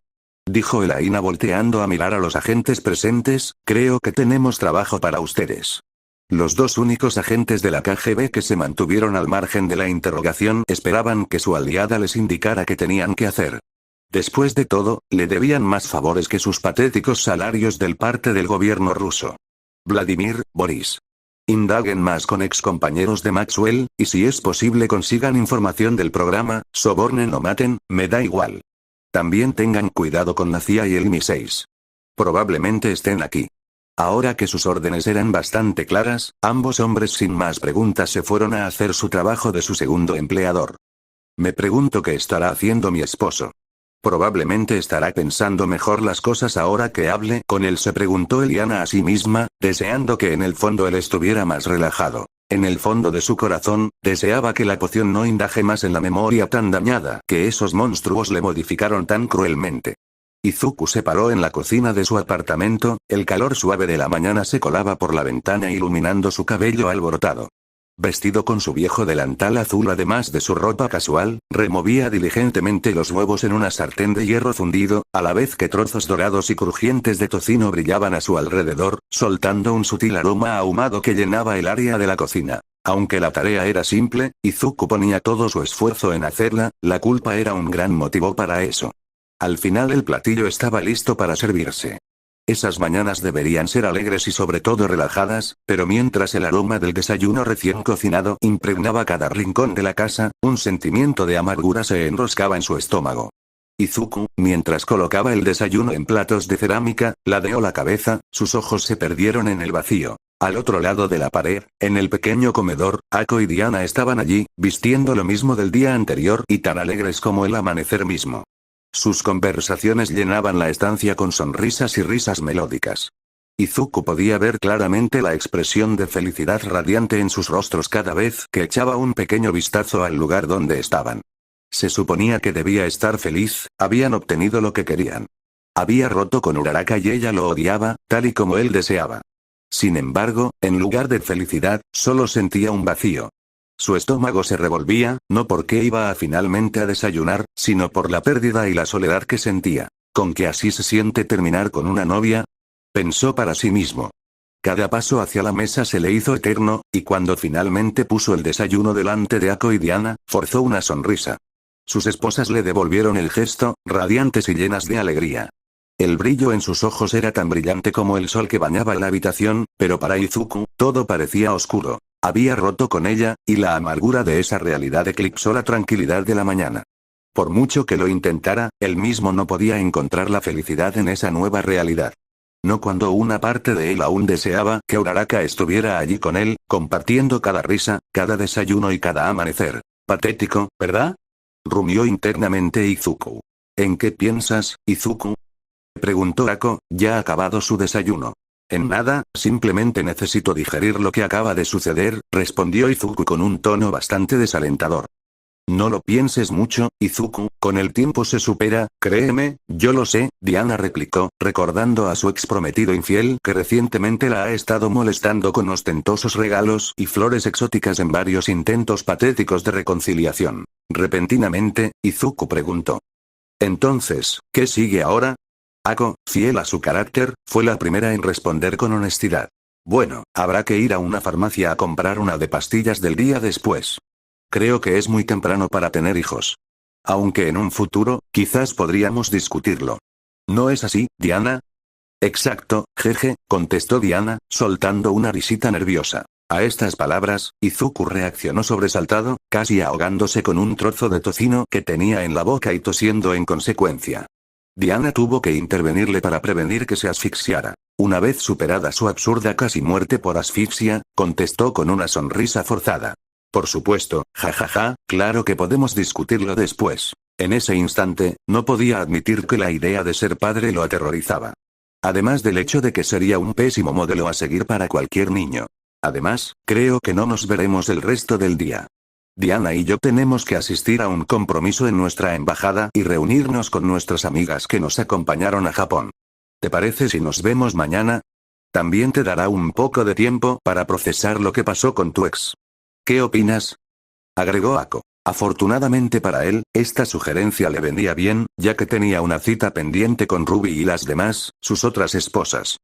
Dijo Elaina volteando a mirar a los agentes presentes, creo que tenemos trabajo para ustedes. Los dos únicos agentes de la KGB que se mantuvieron al margen de la interrogación esperaban que su aliada les indicara qué tenían que hacer. Después de todo, le debían más favores que sus patéticos salarios del parte del gobierno ruso. Vladimir, Boris. Indaguen más con excompañeros de Maxwell, y si es posible consigan información del programa, sobornen o maten, me da igual. También tengan cuidado con la CIA y el MI6. Probablemente estén aquí. Ahora que sus órdenes eran bastante claras, ambos hombres sin más preguntas se fueron a hacer su trabajo de su segundo empleador. Me pregunto qué estará haciendo mi esposo. Probablemente estará pensando mejor las cosas ahora que hable con él, se preguntó Eliana a sí misma, deseando que en el fondo él estuviera más relajado. En el fondo de su corazón, deseaba que la poción no indague más en la memoria tan dañada que esos monstruos le modificaron tan cruelmente. Izuku se paró en la cocina de su apartamento, el calor suave de la mañana se colaba por la ventana iluminando su cabello alborotado. Vestido con su viejo delantal azul además de su ropa casual, removía diligentemente los huevos en una sartén de hierro fundido, a la vez que trozos dorados y crujientes de tocino brillaban a su alrededor, soltando un sutil aroma ahumado que llenaba el área de la cocina. Aunque la tarea era simple, Izuku ponía todo su esfuerzo en hacerla, la culpa era un gran motivo para eso. Al final el platillo estaba listo para servirse. Esas mañanas deberían ser alegres y sobre todo relajadas, pero mientras el aroma del desayuno recién cocinado impregnaba cada rincón de la casa, un sentimiento de amargura se enroscaba en su estómago. Izuku, mientras colocaba el desayuno en platos de cerámica, ladeó la cabeza, sus ojos se perdieron en el vacío. Al otro lado de la pared, en el pequeño comedor, Ako y Diana estaban allí, vistiendo lo mismo del día anterior y tan alegres como el amanecer mismo. Sus conversaciones llenaban la estancia con sonrisas y risas melódicas. Izuku podía ver claramente la expresión de felicidad radiante en sus rostros cada vez que echaba un pequeño vistazo al lugar donde estaban. Se suponía que debía estar feliz, habían obtenido lo que querían. Había roto con Uraraka y ella lo odiaba, tal y como él deseaba. Sin embargo, en lugar de felicidad, solo sentía un vacío. Su estómago se revolvía, no porque iba a finalmente a desayunar, sino por la pérdida y la soledad que sentía. ¿Con que así se siente terminar con una novia? Pensó para sí mismo. Cada paso hacia la mesa se le hizo eterno, y cuando finalmente puso el desayuno delante de Ako y Diana, forzó una sonrisa. Sus esposas le devolvieron el gesto, radiantes y llenas de alegría. El brillo en sus ojos era tan brillante como el sol que bañaba la habitación, pero para Izuku, todo parecía oscuro. Había roto con ella, y la amargura de esa realidad eclipsó la tranquilidad de la mañana. Por mucho que lo intentara, él mismo no podía encontrar la felicidad en esa nueva realidad. No cuando una parte de él aún deseaba que Uraraka estuviera allí con él, compartiendo cada risa, cada desayuno y cada amanecer. Patético, ¿verdad? Rumió internamente Izuku. ¿En qué piensas, Izuku? Preguntó Ako, ya acabado su desayuno. En nada, simplemente necesito digerir lo que acaba de suceder, respondió Izuku con un tono bastante desalentador. No lo pienses mucho, Izuku, con el tiempo se supera, créeme, yo lo sé, Diana replicó, recordando a su ex prometido infiel que recientemente la ha estado molestando con ostentosos regalos y flores exóticas en varios intentos patéticos de reconciliación. Repentinamente, Izuku preguntó. Entonces, ¿qué sigue ahora? Ako, fiel a su carácter, fue la primera en responder con honestidad. Bueno, habrá que ir a una farmacia a comprar una de pastillas del día después. Creo que es muy temprano para tener hijos. Aunque en un futuro, quizás podríamos discutirlo. ¿No es así, Diana? Exacto, jeje, contestó Diana, soltando una risita nerviosa. A estas palabras, Izuku reaccionó sobresaltado, casi ahogándose con un trozo de tocino que tenía en la boca y tosiendo en consecuencia. Diana tuvo que intervenirle para prevenir que se asfixiara. Una vez superada su absurda casi muerte por asfixia, contestó con una sonrisa forzada. Por supuesto, jajaja, claro que podemos discutirlo después. En ese instante, no podía admitir que la idea de ser padre lo aterrorizaba. Además del hecho de que sería un pésimo modelo a seguir para cualquier niño. Además, creo que no nos veremos el resto del día. Diana y yo tenemos que asistir a un compromiso en nuestra embajada y reunirnos con nuestras amigas que nos acompañaron a Japón. ¿Te parece si nos vemos mañana? También te dará un poco de tiempo para procesar lo que pasó con tu ex. ¿Qué opinas? Agregó Ako. Afortunadamente para él, esta sugerencia le venía bien, ya que tenía una cita pendiente con Ruby y las demás, sus otras esposas.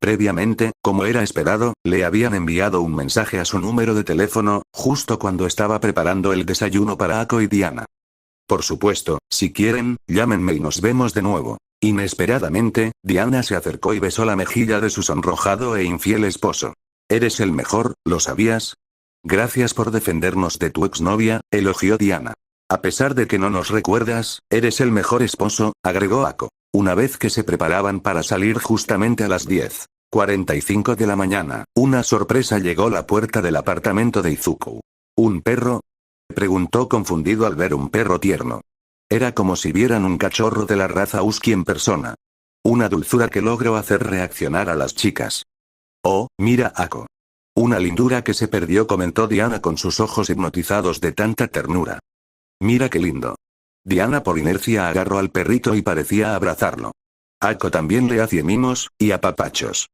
Previamente, como era esperado, le habían enviado un mensaje a su número de teléfono, justo cuando estaba preparando el desayuno para Ako y Diana. Por supuesto, si quieren, llámenme y nos vemos de nuevo. Inesperadamente, Diana se acercó y besó la mejilla de su sonrojado e infiel esposo. Eres el mejor, ¿lo sabías? Gracias por defendernos de tu exnovia, elogió Diana. A pesar de que no nos recuerdas, eres el mejor esposo, agregó Ako. Una vez que se preparaban para salir justamente a las 10:45 de la mañana, una sorpresa llegó a la puerta del apartamento de Izuku. ¿Un perro? Preguntó confundido al ver un perro tierno. Era como si vieran un cachorro de la raza husky en persona. Una dulzura que logró hacer reaccionar a las chicas. Oh, mira Ako. Una lindura que se perdió, comentó Diana con sus ojos hipnotizados de tanta ternura. Mira qué lindo. Diana por inercia agarró al perrito y parecía abrazarlo. Ako también le hacía mimos y apapachos.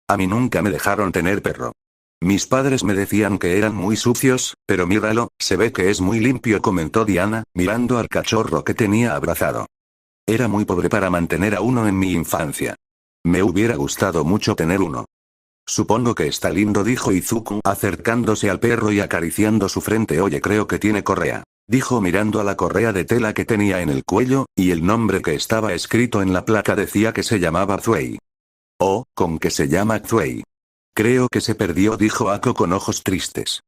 A mí nunca me dejaron tener perro. Mis padres me decían que eran muy sucios, pero míralo, se ve que es muy limpio, comentó Diana, mirando al cachorro que tenía abrazado. Era muy pobre para mantener a uno en mi infancia. Me hubiera gustado mucho tener uno. Supongo que está lindo, dijo Izuku, acercándose al perro y acariciando su frente. Oye, creo que tiene correa, dijo mirando a la correa de tela que tenía en el cuello, y el nombre que estaba escrito en la placa decía que se llamaba Zuei. Oh, ¿con qué se llama Zuei? Creo que se perdió, dijo Ako con ojos tristes.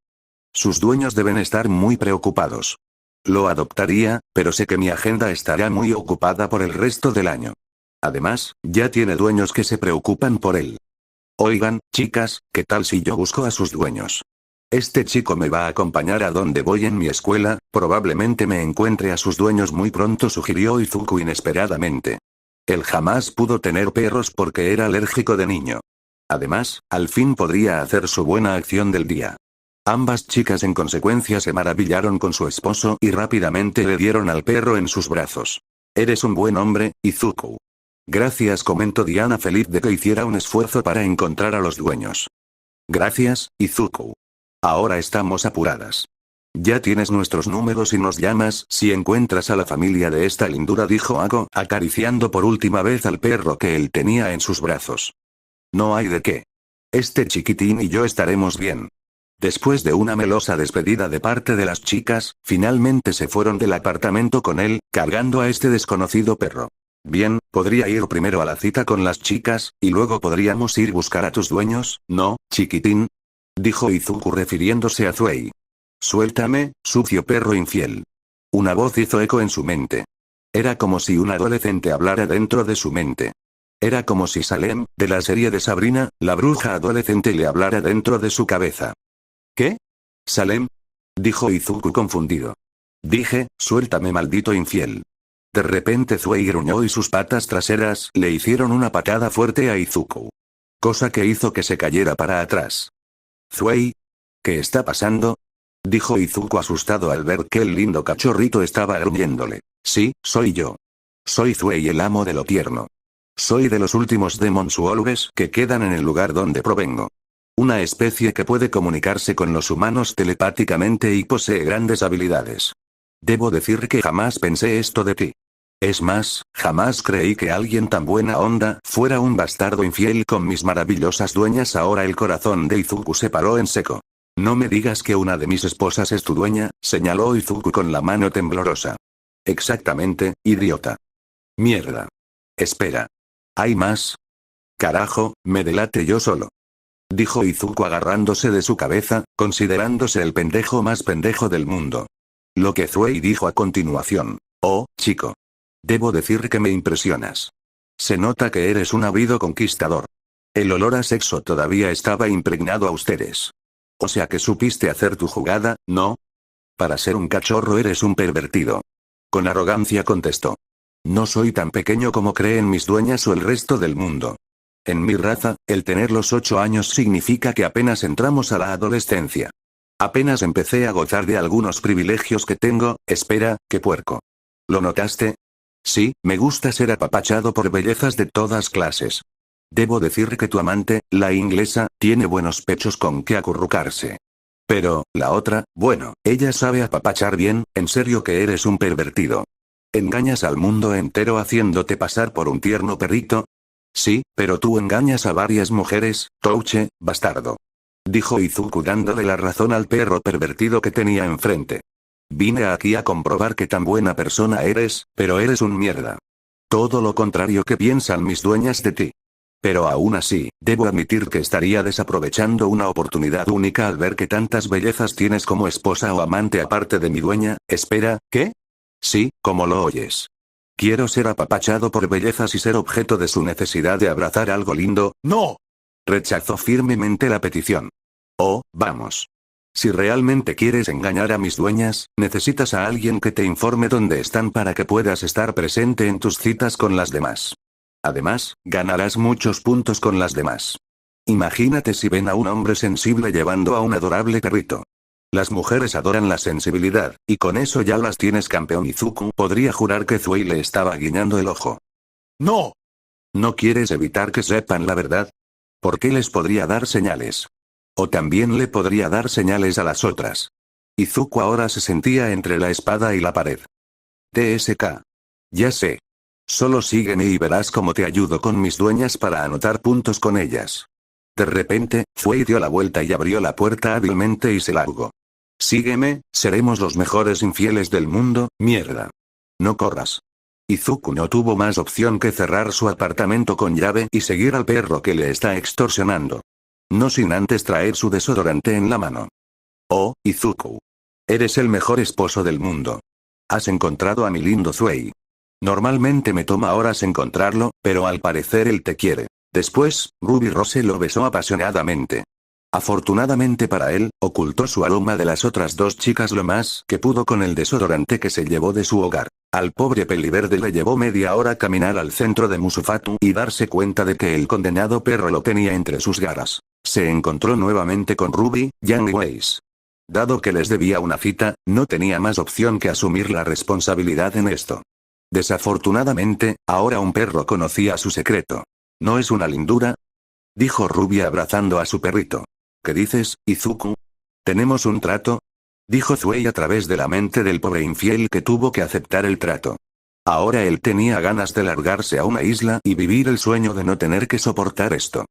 Sus dueños deben estar muy preocupados. Lo adoptaría, pero sé que mi agenda estará muy ocupada por el resto del año. Además, ya tiene dueños que se preocupan por él. Oigan, chicas, ¿qué tal si yo busco a sus dueños? Este chico me va a acompañar a donde voy en mi escuela, probablemente me encuentre a sus dueños muy pronto, sugirió Izuku inesperadamente. Él jamás pudo tener perros porque era alérgico de niño. Además, al fin podría hacer su buena acción del día. Ambas chicas en consecuencia se maravillaron con su esposo y rápidamente le dieron al perro en sus brazos. Eres un buen hombre, Izuku. Gracias, comentó Diana feliz de que hiciera un esfuerzo para encontrar a los dueños. Gracias, Izuku. Ahora estamos apuradas. Ya tienes nuestros números y nos llamas si encuentras a la familia de esta lindura, dijo Ako, acariciando por última vez al perro que él tenía en sus brazos. No hay de qué. Este chiquitín y yo estaremos bien. Después de una melosa despedida de parte de las chicas, finalmente se fueron del apartamento con él, cargando a este desconocido perro. Bien, podría ir primero a la cita con las chicas, y luego podríamos ir a buscar a tus dueños, ¿no, chiquitín? Dijo Izuku refiriéndose a Zuei. Suéltame, sucio perro infiel. Una voz hizo eco en su mente. Era como si un adolescente hablara dentro de su mente. Era como si Salem, de la serie de Sabrina, la bruja adolescente, le hablara dentro de su cabeza. ¿Qué? ¿Salem? Dijo Izuku confundido. Dije, suéltame, maldito infiel. De repente Zuei gruñó y sus patas traseras le hicieron una patada fuerte a Izuku. Cosa que hizo que se cayera para atrás. Zuei. ¿Qué está pasando? Dijo Izuku asustado al ver que el lindo cachorrito estaba gruñéndole. Sí, soy yo. Soy Zuei, el amo de lo tierno. Soy de los últimos Demon Swallows que quedan en el lugar donde provengo. Una especie que puede comunicarse con los humanos telepáticamente y posee grandes habilidades. Debo decir que jamás pensé esto de ti. Es más, jamás creí que alguien tan buena onda fuera un bastardo infiel con mis maravillosas dueñas. Ahora el corazón de Izuku se paró en seco. No me digas que una de mis esposas es tu dueña, señaló Izuku con la mano temblorosa. Exactamente, idiota. Mierda. Espera. ¿Hay más? Carajo, me delate yo solo. Dijo Izuku agarrándose de su cabeza, considerándose el pendejo más pendejo del mundo. Lo que Zuei dijo a continuación. Oh, chico. Debo decir que me impresionas. Se nota que eres un ávido conquistador. El olor a sexo todavía estaba impregnado a ustedes. O sea que supiste hacer tu jugada, ¿no? Para ser un cachorro eres un pervertido. Con arrogancia contestó. No soy tan pequeño como creen mis dueñas o el resto del mundo. En mi raza, el tener los 8 años significa que apenas entramos a la adolescencia. Apenas empecé a gozar de algunos privilegios que tengo. Espera, qué puerco. ¿Lo notaste? Sí, me gusta ser apapachado por bellezas de todas clases. Debo decir que tu amante, la inglesa, tiene buenos pechos con que acurrucarse. Pero, la otra, bueno, ella sabe apapachar bien. En serio que eres un pervertido. ¿Engañas al mundo entero haciéndote pasar por un tierno perrito? Sí, pero tú engañas a varias mujeres, Touche, bastardo. Dijo Izuku dándole la razón al perro pervertido que tenía enfrente. Vine aquí a comprobar qué tan buena persona eres, pero eres un mierda. Todo lo contrario que piensan mis dueñas de ti. Pero aún así, debo admitir que estaría desaprovechando una oportunidad única al ver que tantas bellezas tienes como esposa o amante aparte de mi dueña. Espera, ¿qué? Sí, como lo oyes. Quiero ser apapachado por bellezas y ser objeto de su necesidad de abrazar algo lindo. ¡No! Rechazó firmemente la petición. Oh, vamos. Si realmente quieres engañar a mis dueñas, necesitas a alguien que te informe dónde están para que puedas estar presente en tus citas con las demás. Además, ganarás muchos puntos con las demás. Imagínate si ven a un hombre sensible llevando a un adorable perrito. Las mujeres adoran la sensibilidad, y con eso ya las tienes campeón. Izuku podría jurar que Zuei le estaba guiñando el ojo. ¡No! ¿No quieres evitar que sepan la verdad? ¿Por qué les podría dar señales? O también le podría dar señales a las otras. Izuku ahora se sentía entre la espada y la pared. TSK. Ya sé. Solo sígueme y verás cómo te ayudo con mis dueñas para anotar puntos con ellas. De repente, Zuei dio la vuelta y abrió la puerta hábilmente y se largó. Sígueme, seremos los mejores infieles del mundo, mierda. No corras. Izuku no tuvo más opción que cerrar su apartamento con llave y seguir al perro que le está extorsionando. No sin antes traer su desodorante en la mano. Oh, Izuku. Eres el mejor esposo del mundo. Has encontrado a mi lindo Zuei. Normalmente me toma horas encontrarlo, pero al parecer él te quiere. Después, Ruby Rose lo besó apasionadamente. Afortunadamente para él, ocultó su aroma de las otras dos chicas lo más que pudo con el desodorante que se llevó de su hogar. Al pobre peliverde le llevó media hora caminar al centro de Musufatu y darse cuenta de que el condenado perro lo tenía entre sus garras. Se encontró nuevamente con Ruby, Yang y Weiss. Dado que les debía una cita, no tenía más opción que asumir la responsabilidad en esto. Desafortunadamente, ahora un perro conocía su secreto. ¿No es una lindura? Dijo Ruby abrazando a su perrito. ¿Qué dices, Izuku? ¿Tenemos un trato? Dijo Zuei a través de la mente del pobre infiel que tuvo que aceptar el trato. Ahora él tenía ganas de largarse a una isla y vivir el sueño de no tener que soportar esto.